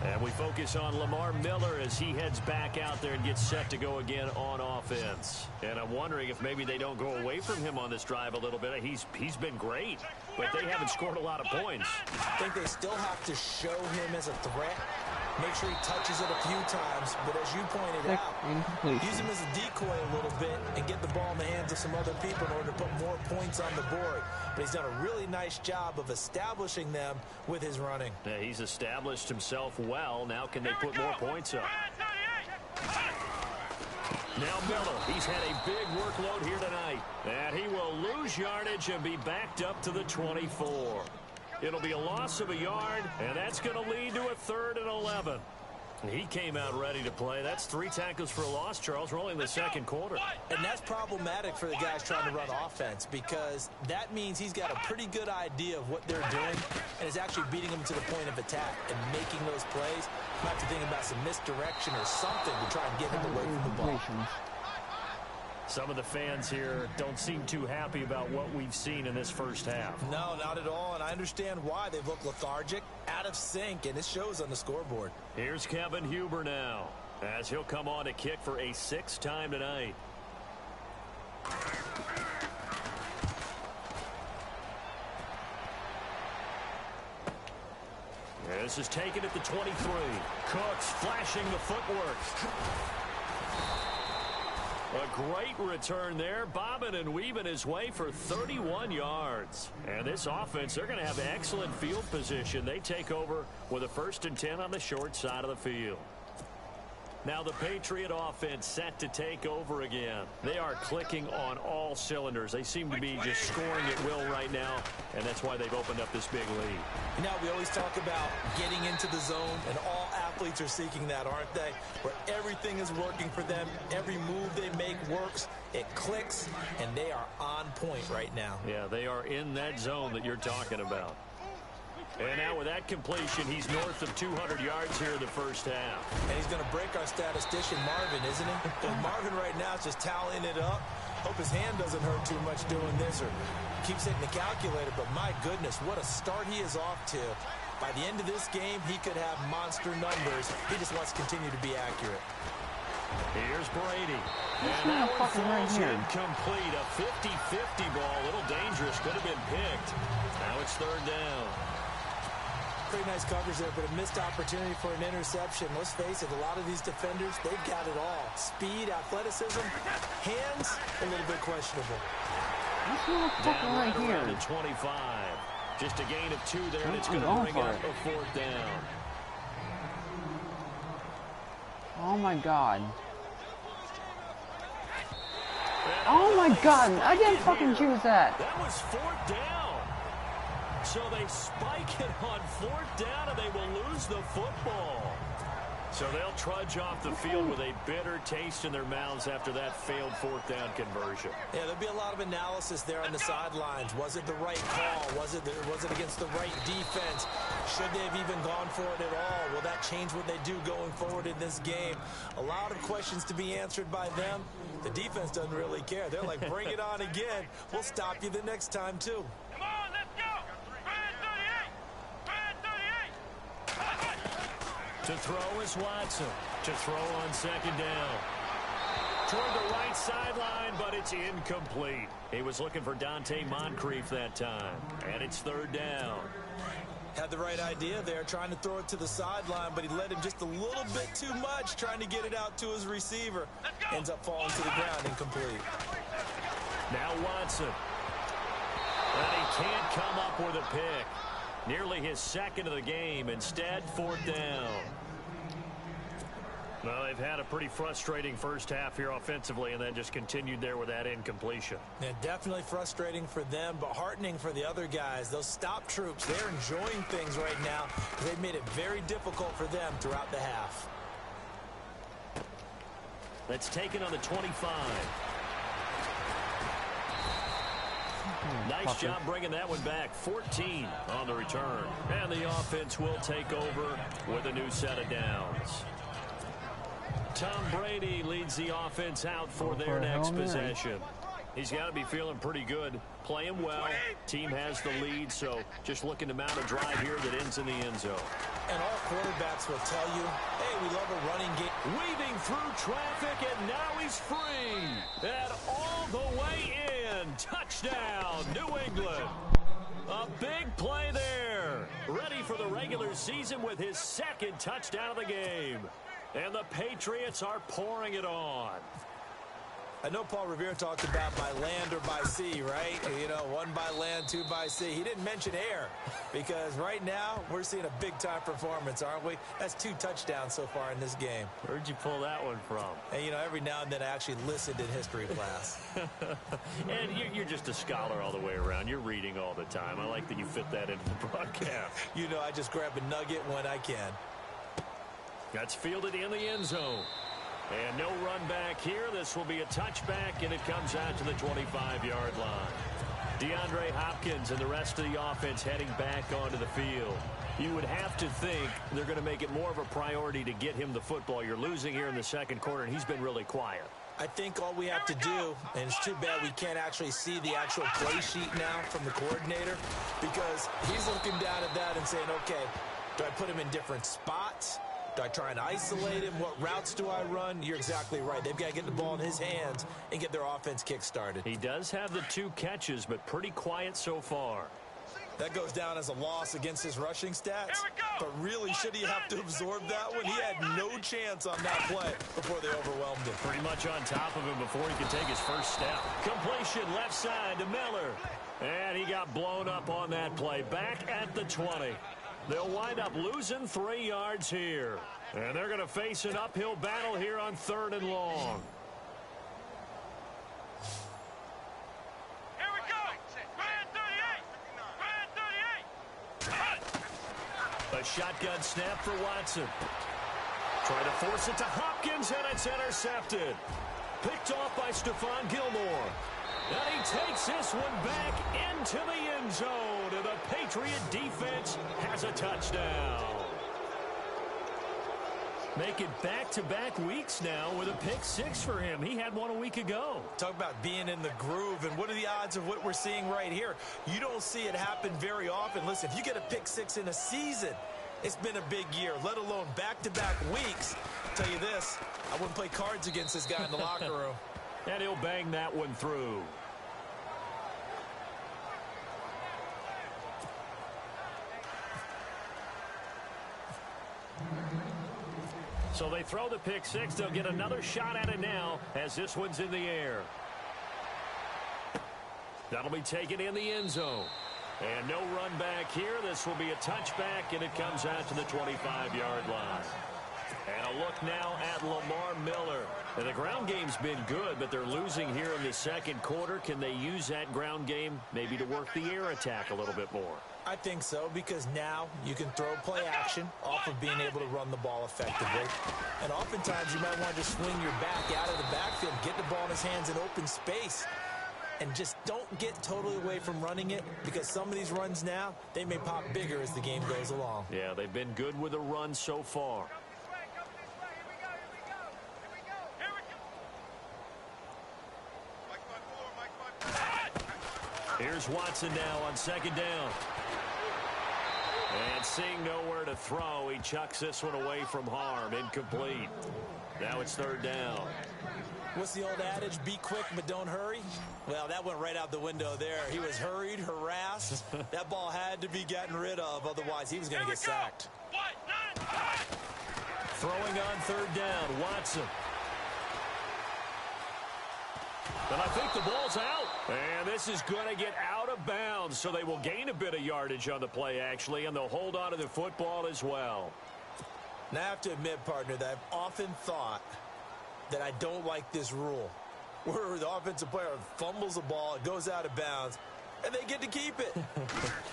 And we focus on Lamar Miller as he heads back out there and gets set to go again on offense. And I'm wondering if maybe they don't go away from him on this drive a little bit. He's been great, but they haven't scored a lot of points. I think they still have to show him as a threat. Make sure he touches it a few times, but as you pointed out, use him as a decoy a little bit and get the ball in the hands of some other people in order to put more points on the board. But he's done a really nice job of establishing them with his running. Yeah, he's established himself well. Now can they put more points up? Now Miller, he's had a big workload here tonight. And he will lose yardage and be backed up to the 24. It'll be a loss of a yard, and that's going to lead to a 3rd and 11. He came out ready to play. That's 3 tackles for a loss, Charles. We're only in the second quarter. And that's problematic for the guys trying to run offense because that means he's got a pretty good idea of what they're doing and is actually beating them to the point of attack and making those plays. Might have to think about some misdirection or something to try and get him away from the ball. Some of the fans here don't seem too happy about what we've seen in this first half. No, not at all, and I understand why. They've looked lethargic, out of sync, and it shows on the scoreboard. Here's Kevin Huber now, as he'll come on to kick for a 6th time tonight. This is taken at the 23. Cooks flashing the footwork. A great return there, bobbing and weaving his way for 31 yards. And this offense, they're going to have excellent field position. They take over with a 1st and 10 on the short side of the field. Now the Patriot offense set to take over again. They are clicking on all cylinders. They seem to be just scoring at will right now, and that's why they've opened up this big lead. You know, we always talk about getting into the zone, and all athletes are seeking that, aren't they? Where everything is working for them. Every move they make works. It clicks, and they are on point right now. Yeah, they are in that zone that you're talking about. And now with that completion, he's north of 200 yards here in the first half. And he's going to break our statistician, Marvin, isn't he? And Marvin right now is just tallying it up. Hope his hand doesn't hurt too much doing this or keeps hitting the calculator. But my goodness, what a start he is off to. By the end of this game, he could have monster numbers. He just wants to continue to be accurate. Here's Brady. And that one falls incomplete. A 50-50 ball. A little dangerous. Could have been picked. Now it's 3rd down. Pretty nice coverage there, but a missed opportunity for an interception. Let's face it, a lot of these defenders, they've got it all. Speed, athleticism, hands, a little bit questionable. Down right around the 25. Just a gain of 2 there, and it's going to bring up a 4th down. Oh, my God. Oh, my God. I didn't fucking choose that. That was 4th down. So they spike it on 4th down, and they will lose the football. So they'll trudge off the field with a bitter taste in their mouths after that failed fourth down conversion. Yeah, there'll be a lot of analysis there on the sidelines. Was it the right call? Was it against the right defense? Should they have even gone for it at all? Will that change what they do going forward in this game? A lot of questions to be answered by them. The defense doesn't really care. They're like, bring it on again. We'll stop you the next time, too. Come on, let's go. Brad 38. To throw is Watson. To throw on second down. Toward the right sideline, but it's incomplete. He was looking for Dante Moncrief that time. And it's third down. Had the right idea there, trying to throw it to the sideline, but he let him just a little bit too much, trying to get it out to his receiver. Ends up falling to the ground, incomplete. Now Watson. And he can't come up with a pick. Nearly his second of the game. Instead, fourth down. Well, they've had a pretty frustrating first half here offensively and then just continued there with that incompletion. Yeah, definitely frustrating for them, but heartening for the other guys. Those stop troops, they're enjoying things right now. They've made it very difficult for them throughout the half. That's taken on the 25. Nice job bringing that one back. 14 on the return. And the offense will take over with a new set of downs. Tom Brady leads the offense out for their next possession. He's got to be feeling pretty good. Playing well. Team has the lead, so just looking to mount a drive here that ends in the end zone. And all quarterbacks will tell you, hey, we love a running game. Weaving through traffic, and now he's free. And all the way in. Touchdown, New England. A big play there. Ready for the regular season with his second touchdown of the game. And the Patriots are pouring it on. I know Paul Revere talked about by land or by sea, right? You know, one by land, two by sea. He didn't mention air because right now we're seeing a big-time performance, aren't we? That's 2 touchdowns so far in this game. Where'd you pull that one from? And, you know, every now and then I actually listened in history class. And you're just a scholar all the way around. You're reading all the time. I like that you fit that into the broadcast. You know, I just grab a nugget when I can. That's fielded in the end zone. And no run back here. This will be a touchback, and it comes out to the 25-yard line. DeAndre Hopkins and the rest of the offense heading back onto the field. You would have to think they're going to make it more of a priority to get him the football. You're losing here in the second quarter, and he's been really quiet. I think all we have to do, and it's too bad we can't actually see the actual play sheet now from the coordinator, because he's looking down at that and saying, okay, do I put him in different spots? Do I try and isolate him? What routes do I run? You're exactly right. They've got to get the ball in his hands and get their offense kick-started. He does have the 2 catches, but pretty quiet so far. That goes down as a loss against his rushing stats. But really, should he have to absorb that one? He had no chance on that play before they overwhelmed him. Pretty much on top of him before he could take his first step. Completion left side to Miller. And he got blown up on that play. Back at the 20. They'll wind up losing 3 yards here. And they're going to face an uphill battle here on 3rd and long. Here we go. Brad 38. A shotgun snap for Watson. Try to force it to Hopkins, and it's intercepted. Picked off by Stephon Gilmore. And he takes this one back into the end zone. And the Patriot defense has a touchdown. Make it back-to-back weeks now with a pick 6 for him. He had one a week ago. Talk about being in the groove, and what are the odds of what we're seeing right here? You don't see it happen very often. Listen, if you get a pick 6 in a season, it's been a big year, let alone back-to-back weeks. I'll tell you this, I wouldn't play cards against this guy in the locker room. And he'll bang that one through. So they throw the pick 6. They'll get another shot at it now as this one's in the air. That'll be taken in the end zone. And no run back here. This will be a touchback, and it comes out to the 25-yard line. And a look now at Lamar Miller. And the ground game's been good, but they're losing here in the second quarter. Can they use that ground game maybe to work the air attack a little bit more? I think so, because now you can throw play action off of being able to run the ball effectively. And oftentimes you might want to just swing your back out of the backfield, get the ball in his hands in open space, and just don't get totally away from running it, because some of these runs now, they may pop bigger as the game goes along. Yeah, they've been good with the run so far. Here's Watson now on second down. And seeing nowhere to throw, he chucks this one away from harm. Incomplete. Now it's third down. What's the old adage? Be quick, but don't hurry? Well, that went right out the window there. He was hurried, harassed. That ball had to be gotten rid of. Otherwise, he was going to get sacked. Throwing on third down, Watson. And I think the ball's out. And this is going to get out of bounds, so they will gain a bit of yardage on the play, actually, and they'll hold on to the football as well. Now, I have to admit, partner, that I've often thought that I don't like this rule, where the offensive player fumbles the ball, it goes out of bounds, and they get to keep it.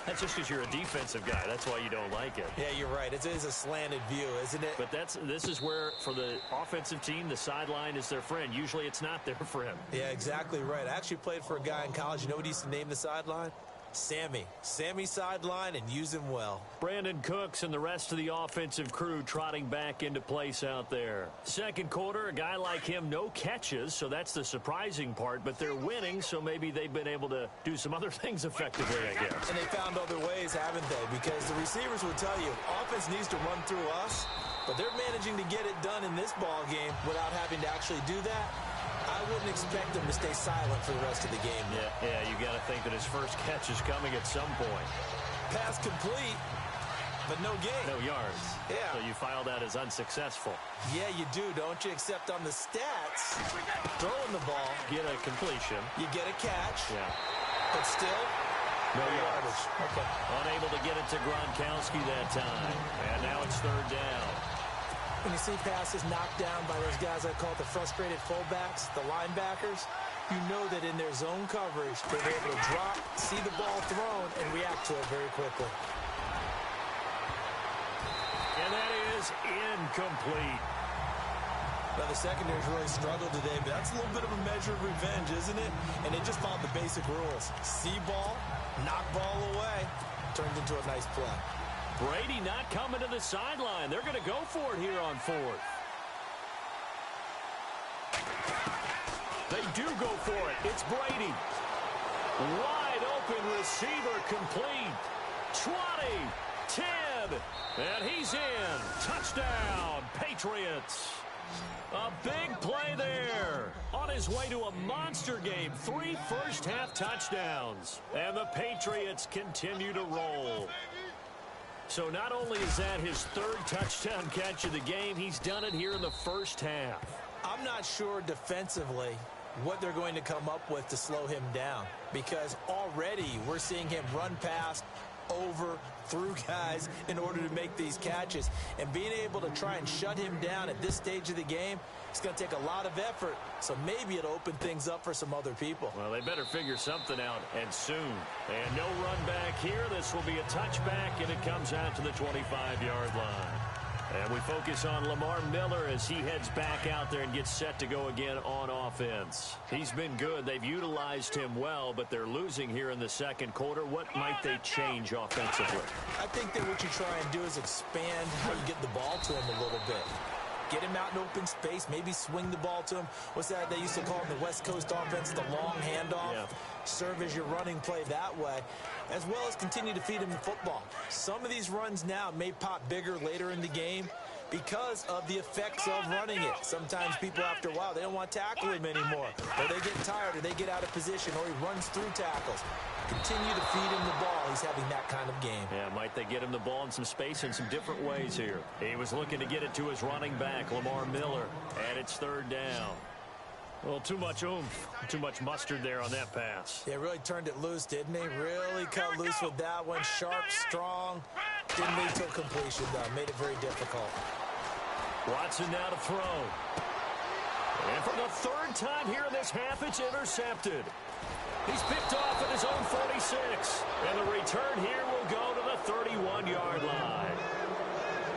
That's just because you're a defensive guy. That's why you don't like it. Yeah, you're right. It is a slanted view, isn't it? But this is where, for the offensive team, the sideline is their friend. Usually it's not their friend. Yeah, exactly right. I actually played for a guy in college. You know what he used to name the sideline? Sammy. Sammy sideline, and use him well. Brandon Cooks and the rest of the offensive crew trotting back into place out there. Second quarter, a guy like him, no catches, so that's the surprising part, but they're winning, so maybe they've been able to do some other things effectively, I guess. And they found other ways, haven't they? Because the receivers will tell you, offense needs to run through us, but they're managing to get it done in this ball game without having to actually do that. I wouldn't expect him to stay silent for the rest of the game. Yeah, you got to think that his first catch is coming at some point. Pass complete, but no gain. No yards. Yeah. So you file that as unsuccessful. Yeah, you do, don't you? Except on the stats, throwing the ball, Get a completion. you get a catch, Yeah. but still, No yards. Okay. Unable to get it to Gronkowski that time. And now it's third down. When you see passes knocked down by those guys I call the frustrated fullbacks, the linebackers, you know that in their zone coverage, they're able to drop, see the ball thrown, and react to it very quickly. And that is incomplete. Now, the secondary's really struggled today, but that's a little bit of a measure of revenge, isn't it? And they just followed the basic rules. See ball, knock ball away, turned into a nice play. Brady not coming to the sideline. They're going to go for it here on fourth. They do go for it. It's Brady. Wide open receiver complete. 20, 10, and he's in. Touchdown, Patriots. A big play there. On his way to a monster game. 3 first-half touchdowns. And the Patriots continue to roll. So not only is that his third touchdown catch of the game, he's done it here in the first half. I'm not sure defensively what they're going to come up with to slow him down, because already we're seeing him run past, over, through guys in order to make these catches. And being able to try and shut him down at this stage of the game, it's going to take a lot of effort. So maybe it'll open things up for some other people. Well, they better figure something out, and soon. And no run back here. This will be a touchback, and it comes out to the 25-yard line. And we focus on Lamar Miller as he heads back out there and gets set to go again on offense. He's been good. They've utilized him well, but they're losing here in the second quarter. What might they change offensively? I think that what you try and do is expand how you get the ball to him a little bit. Get him out in open space, maybe swing the ball to him. What's that they used to call in the West Coast offense, the long handoff? Yeah. Serve as your running play that way, as well as continue to feed him the football. Some of these runs now may pop bigger later in the game because of the effects of running it. Sometimes people, after a while, they don't want to tackle him anymore. Or they get tired, or they get out of position, or he runs through tackles. Continue to feed him the ball. He's having that kind of game. Yeah, might they get him the ball in some space in some different ways here. He was looking to get it to his running back, Lamar Miller, and it's third down. Well, too much oomph, too much mustard there on that pass. Yeah, really turned it loose, didn't he? Really cut loose with that one. Sharp, strong. Didn't lead to a completion, though. Made it very difficult. Watson now to throw. And for the third time here in this half, it's intercepted. He's picked off at his own 46. And the return here will go to the 31-yard line.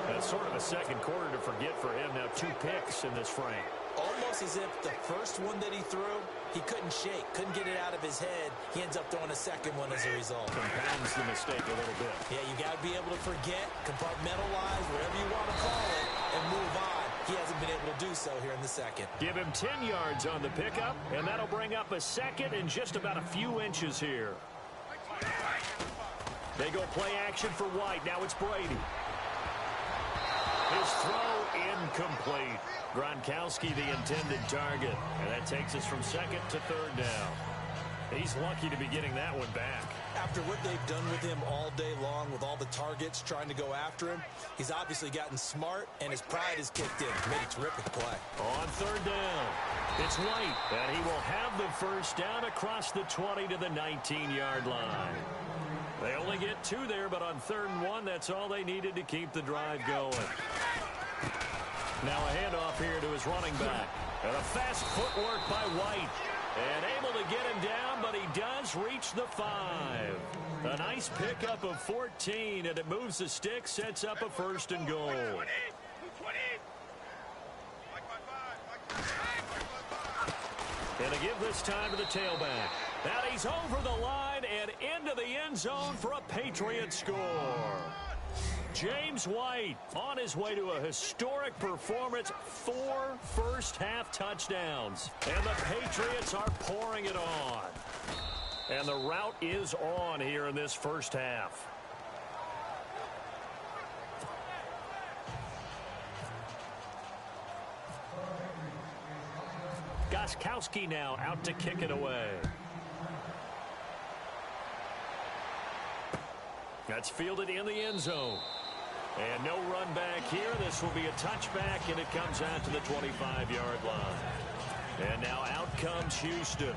That's sort of a second quarter to forget for him. Now 2 picks in this frame. Almost as if the first one that he threw, he couldn't shake, couldn't get it out of his head. He ends up throwing a second one as a result. Compounds the mistake a little bit. Yeah, you got to be able to forget, compartmentalize, whatever you want to call it, and move on. He hasn't been able to do so here in the second. Give him 10 yards on the pickup, and that'll bring up a second and just about a few inches here. They go play action for White. Now it's Brady. His throw incomplete. Gronkowski the intended target. And that takes us from second to third down. He's lucky to be getting that one back. After what they've done with him all day long with all the targets trying to go after him, he's obviously gotten smart and his pride has kicked in. Made a terrific play. On third down, it's White. And he will have the first down across the 20 to the 19-yard line. They only get 2 there, but on 3rd and 1, that's all they needed to keep the drive going. Now a handoff here to his running back. And a fast footwork by White. And able to get him down, but he does reach the 5. A nice pickup of 14, and it moves the stick, sets up a 1st and goal. And to give this time to the tailback. Now he's over the line and into the end zone for a Patriot score. James White on his way to a historic performance, 4 first-half touchdowns. And the Patriots are pouring it on. And the route is on here in this first half. Gronkowski now out to kick it away. That's fielded in the end zone. And no run back here. This will be a touchback, and it comes out to the 25-yard line. And now out comes Houston.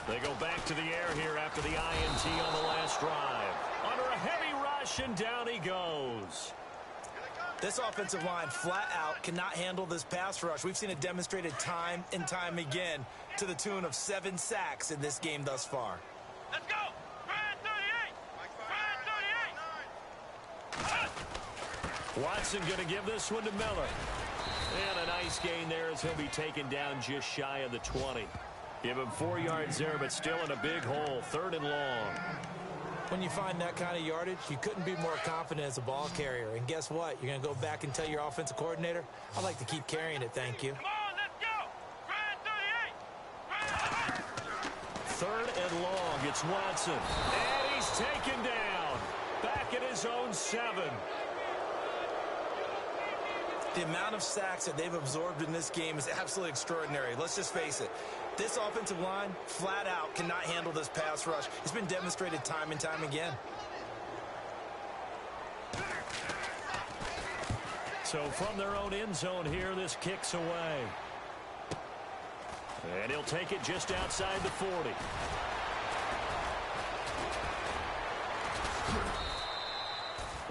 They go back to the air here after the INT on the last drive. Under a heavy rush, and down he goes. This offensive line flat out cannot handle this pass rush. We've seen it demonstrated time and time again to the tune of 7 sacks in this game thus far. Let's go! Brand 38! Watson going to give this one to Miller. And a nice gain there as he'll be taken down just shy of the 20. Give him 4 yards there, but still in a big hole. 3rd and long. When you find that kind of yardage, you couldn't be more confident as a ball carrier. And guess what? You're going to go back and tell your offensive coordinator, I'd like to keep carrying it, thank you. Come on, let's go! Brand 38! 3rd and long. It's Watson. And he's taken down. Back at his own 7. The amount of sacks that they've absorbed in this game is absolutely extraordinary. Let's just face it. This offensive line, flat out, cannot handle this pass rush. It's been demonstrated time and time again. So from their own end zone here, this kicks away. And he'll take it just outside the 40.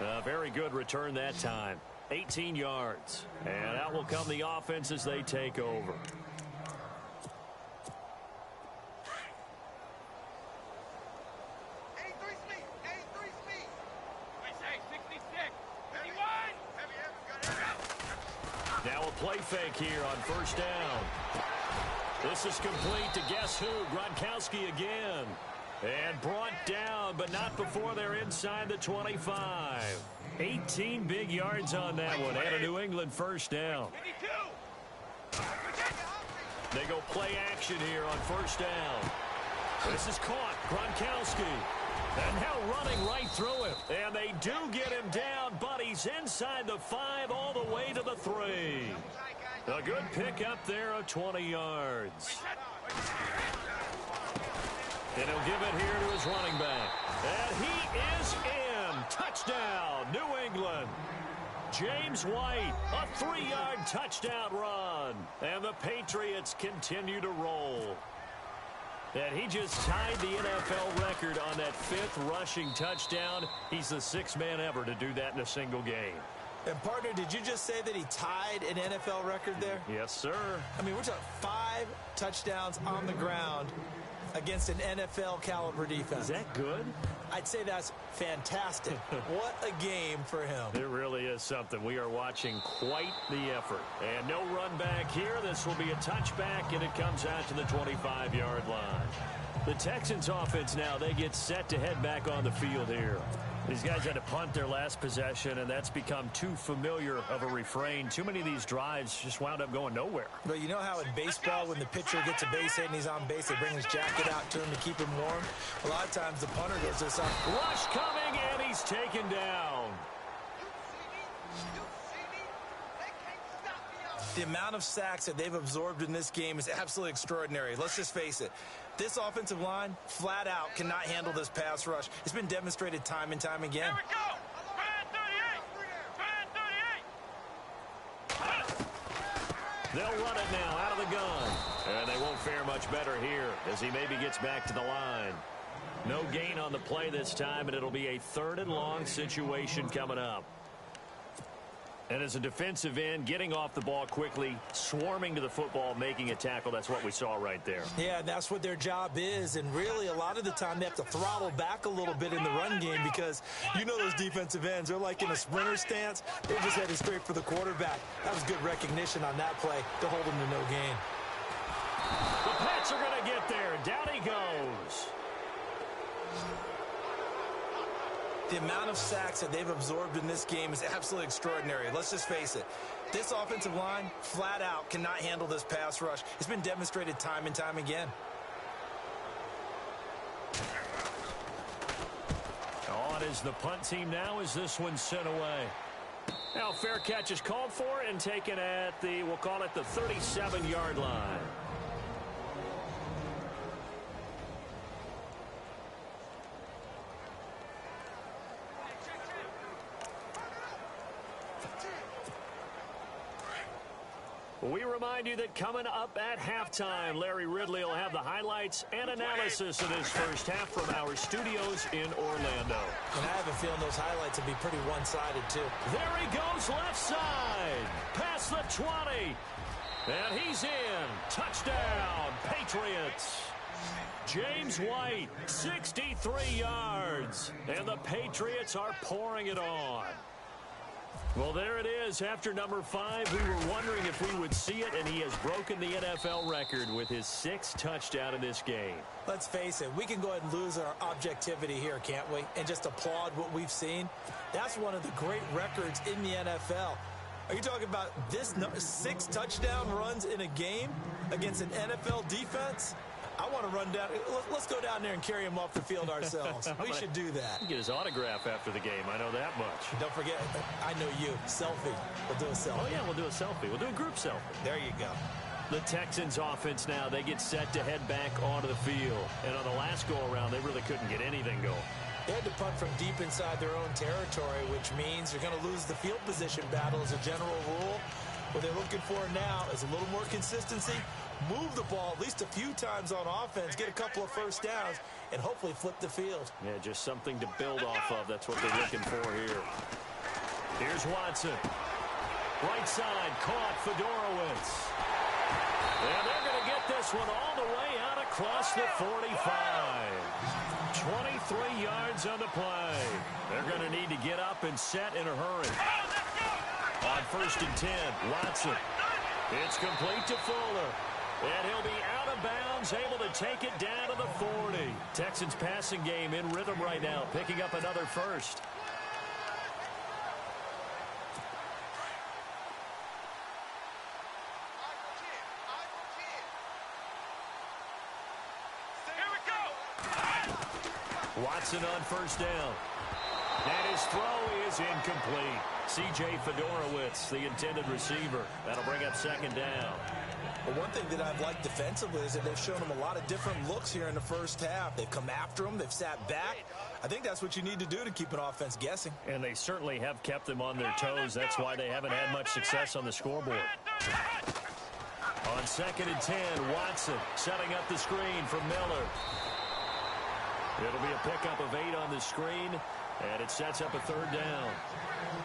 A very good return that time. 18 yards. And out will come the offense as they take over. Now a play fake here on 1st down. This is complete to guess who? Gronkowski again. And brought down, but not before they're inside the 25. 18 big yards on that one. And a New England 1st down. They go play action here on 1st down. This is caught. Gronkowski. And now running right through him. And they do get him down, but he's inside the 5 all the way to the 3. A good pickup there of 20 yards. And he'll give it here to his running back. And he is in. Touchdown, New England. James White, a 3-yard touchdown run. And the Patriots continue to roll. And he just tied the NFL record on that 5th rushing touchdown. He's the 6th man ever to do that in a single game. And, partner, did you just say that he tied an NFL record there? Yes, sir. I mean, we're talking 5 touchdowns on the ground against an NFL-caliber defense. Is that good? I'd say that's fantastic. What a game for him. It really is something. We are watching quite the effort. And no run back here. This will be a touchback, and it comes out to the 25-yard line. The Texans offense now, they get set to head back on the field here. These guys had to punt their last possession, and that's become too familiar of a refrain. Too many of these drives just wound up going nowhere. But you know how in baseball, when the pitcher gets a base hit and he's on base, they bring his jacket out to him to keep him warm? A lot of times the punter goes this up. Rush coming, and he's taken down. The amount of sacks that they've absorbed in this game is absolutely extraordinary. Let's just face it. This offensive line, flat out, cannot handle this pass rush. It's been demonstrated time and time again. Here we go. Brand 38. They'll run it now out of the gun. And they won't fare much better here as he maybe gets back to the line. No gain on the play this time, and it'll be a 3rd and long situation coming up. And as a defensive end, getting off the ball quickly, swarming to the football, making a tackle, that's what we saw right there. Yeah, that's what their job is. And really, a lot of the time, they have to throttle back a little bit in the run game because you know those defensive ends, they're like in a sprinter stance. They're just headed straight for the quarterback. That was good recognition on that play to hold them to no gain. The Pats are going to get there. Down he goes. The amount of sacks that they've absorbed in this game is absolutely extraordinary. Let's just face it. This offensive line, flat out, cannot handle this pass rush. It's been demonstrated time and time again. On is the punt team now as this one's sent away. Now fair catch is called for and taken at the, we'll call it the 37-yard line. We remind you that coming up at halftime, Larry Ridley will have the highlights and analysis of this first half from our studios in Orlando. And I have a feeling those highlights will be pretty one-sided, too. There he goes, left side, past the 20, and he's in. Touchdown, Patriots. James White, 63 yards, and the Patriots are pouring it on. Well, there it is. After number 5, we were wondering if we would see it, and he has broken the NFL record with his 6th touchdown in this game. Let's face it, we can go ahead and lose our objectivity here, can't we? And just applaud what we've seen. That's one of the great records in the NFL. Are you talking about this 6 touchdown runs in a game against an NFL defense? I want to run down. Let's go down there and carry him off the field ourselves. We should do that. Get his autograph after the game. I know that much. Don't forget, I know you. Selfie. We'll do a selfie. Oh, yeah, we'll do a selfie. We'll do a group selfie. There you go. The Texans offense now, they get set to head back onto the field. And on the last go-around, they really couldn't get anything going. They had to punt from deep inside their own territory, which means they're going to lose the field position battle as a general rule. What they're looking for now is a little more consistency, move the ball at least a few times on offense, get a couple of first downs, and hopefully flip the field. Yeah, just something to build off of. That's what they're looking for here. Here's Watson. Right side, caught Fedorowicz. And they're going to get this one all the way out across the 45. 23 yards on the play. They're going to need to get up and set in a hurry. On 1st and 10, Watson. It's complete to Fuller. And he'll be out of bounds, able to take it down to the 40. Texans passing game in rhythm right now, picking up another first. Here we go. Watson on 1st down. And his throw is incomplete. C.J. Fedorowicz, the intended receiver. That'll bring up 2nd down. But one thing that I've liked defensively is that they've shown them a lot of different looks here in the first half. They've come after them. They've sat back. I think that's what you need to do to keep an offense guessing. And they certainly have kept them on their toes. That's why they haven't had much success on the scoreboard. On 2nd and 10, Watson setting up the screen for Miller. It'll be a pickup of 8 on the screen, and it sets up a 3rd down.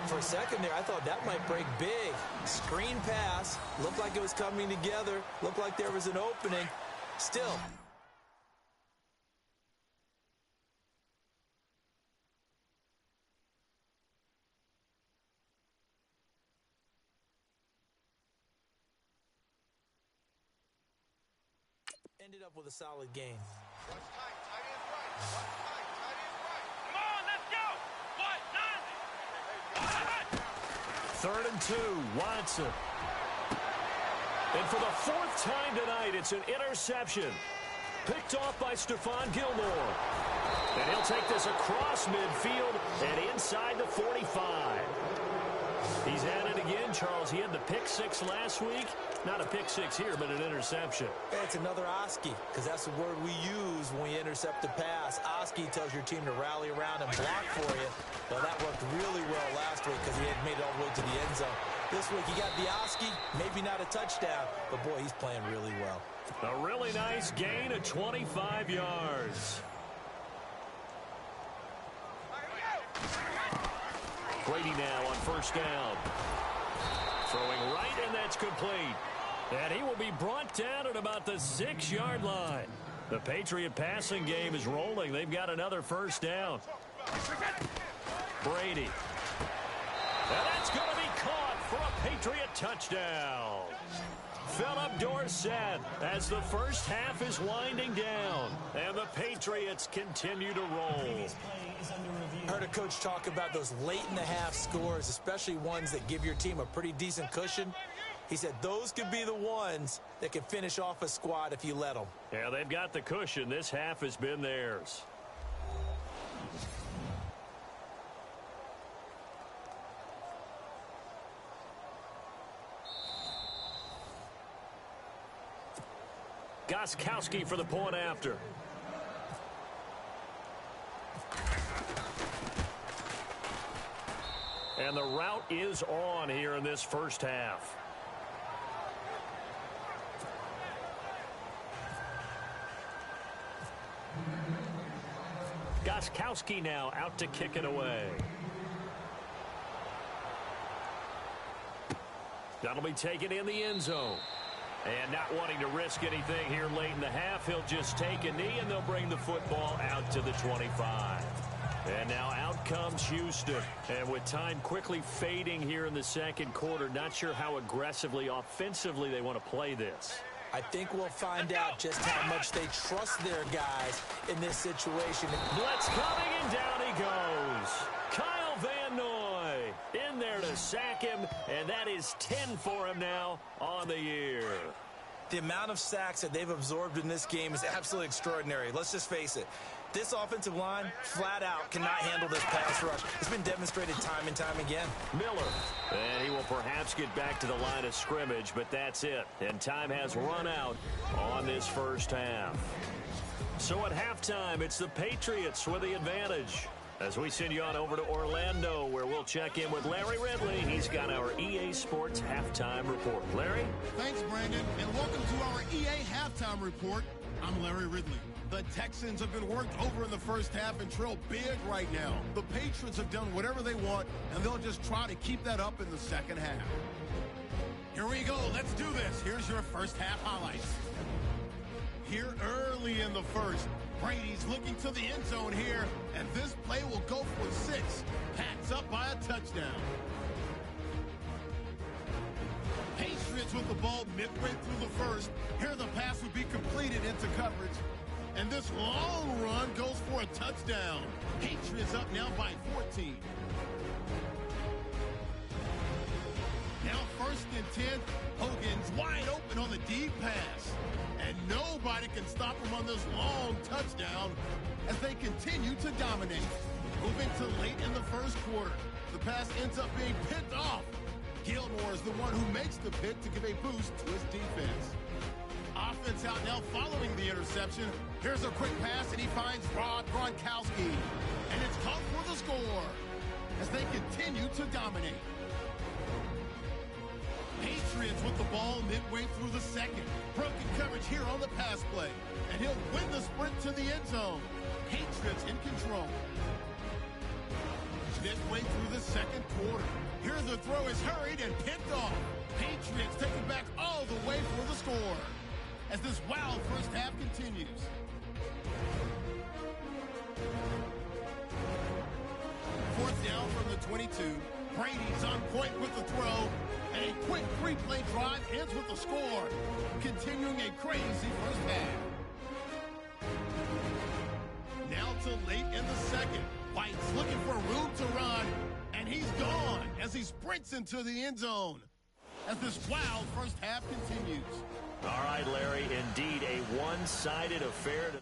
For a second there, I thought that might break big. Screen pass. Looked like it was coming together. Looked like there was an opening. Still. Ended up with a solid game. Watch tight, tight end right. Watch tight, tight end right. Come on, let's go. What? 3rd and 2, Watson. And for the 4th time tonight, it's an interception. Picked off by Stephon Gilmore. And he'll take this across midfield and inside the 45. He's at it again, Charles. He had the pick 6 last week. Not a pick 6 here, but an interception. It's another Oski, because that's the word we use when we intercept a pass. Oski tells your team to rally around and block for you. Well, that worked really well last week because he had made it all the way to the end zone. This week he got the Oski, maybe not a touchdown, but boy, he's playing really well. A really nice gain of 25 yards. Brady now on 1st down. Throwing right, and that's complete. And he will be brought down at about the 6-yard line. The Patriot passing game is rolling. They've got another 1st down. Brady. And that's going to be caught for a Patriot touchdown. Philip Dorsett as the first half is winding down. And the Patriots continue to roll. Previous play is under review. Heard a coach talk about those late-in-the-half scores, especially ones that give your team a pretty decent cushion. He said those could be the ones that can finish off a squad if you let them. Yeah, they've got the cushion. This half has been theirs. Gostkowski for the point after. And the route is on here in this first half. Gostkowski now out to kick it away. That'll be taken in the end zone. And not wanting to risk anything here late in the half, he'll just take a knee, and they'll bring the football out to the 25. And now out comes Houston. And with time quickly fading here in the second quarter, not sure how aggressively, offensively they want to play this. I think we'll find out just how much they trust their guys in this situation. Blitz coming, and down he goes. Kyle Van Noy in there to sack him, and that is 10 for him now on the year. The amount of sacks that they've absorbed in this game is absolutely extraordinary. Let's just face it. This offensive line, flat out, cannot handle this pass rush. It's been demonstrated time and time again. Miller, and he will perhaps get back to the line of scrimmage, but that's it. And time has run out on this first half. So at halftime, it's the Patriots with the advantage. As we send you on over to Orlando, where we'll check in with Larry Ridley. He's got our EA Sports Halftime Report. Larry? Thanks, Brandon, and welcome to our EA Halftime Report. I'm Larry Ridley. The Texans have been worked over in the first half and trail big right now. The Patriots have done whatever they want, and they'll just try to keep that up in the second half. Here we go. Let's do this. Here's your first half highlights. Here early in the first, Brady's looking to the end zone here, and this play will go for 6. Pats up by a touchdown. Patriots with the ball midway through the first. Here the pass would be completed into coverage. And this long run goes for a touchdown. Patriots up now by 14. Now 1st and 10. Hogan's wide open on the deep pass. And nobody can stop him on this long touchdown as they continue to dominate. Moving to late in the first quarter. The pass ends up being picked off. Gilmore is the one who makes the pick to give a boost to his defense. Offense out now following the interception. Here's a quick pass, and he finds Rob Gronkowski. And it's caught for the score as they continue to dominate. Patriots with the ball midway through the second. Broken coverage here on the pass play. And he'll win the sprint to the end zone. Patriots in control. Midway through the second quarter. Here the throw is hurried and picked off. Patriots take it back all the way for the score as this wild first half continues. Fourth down from the 22. Brady's on point with the throw. And a quick three-play drive ends with the score, continuing a crazy first half. Now to late in the second. White's looking for room to run, and he's gone as he sprints into the end zone as this wild first half continues. All right, Larry, indeed a one-sided affair.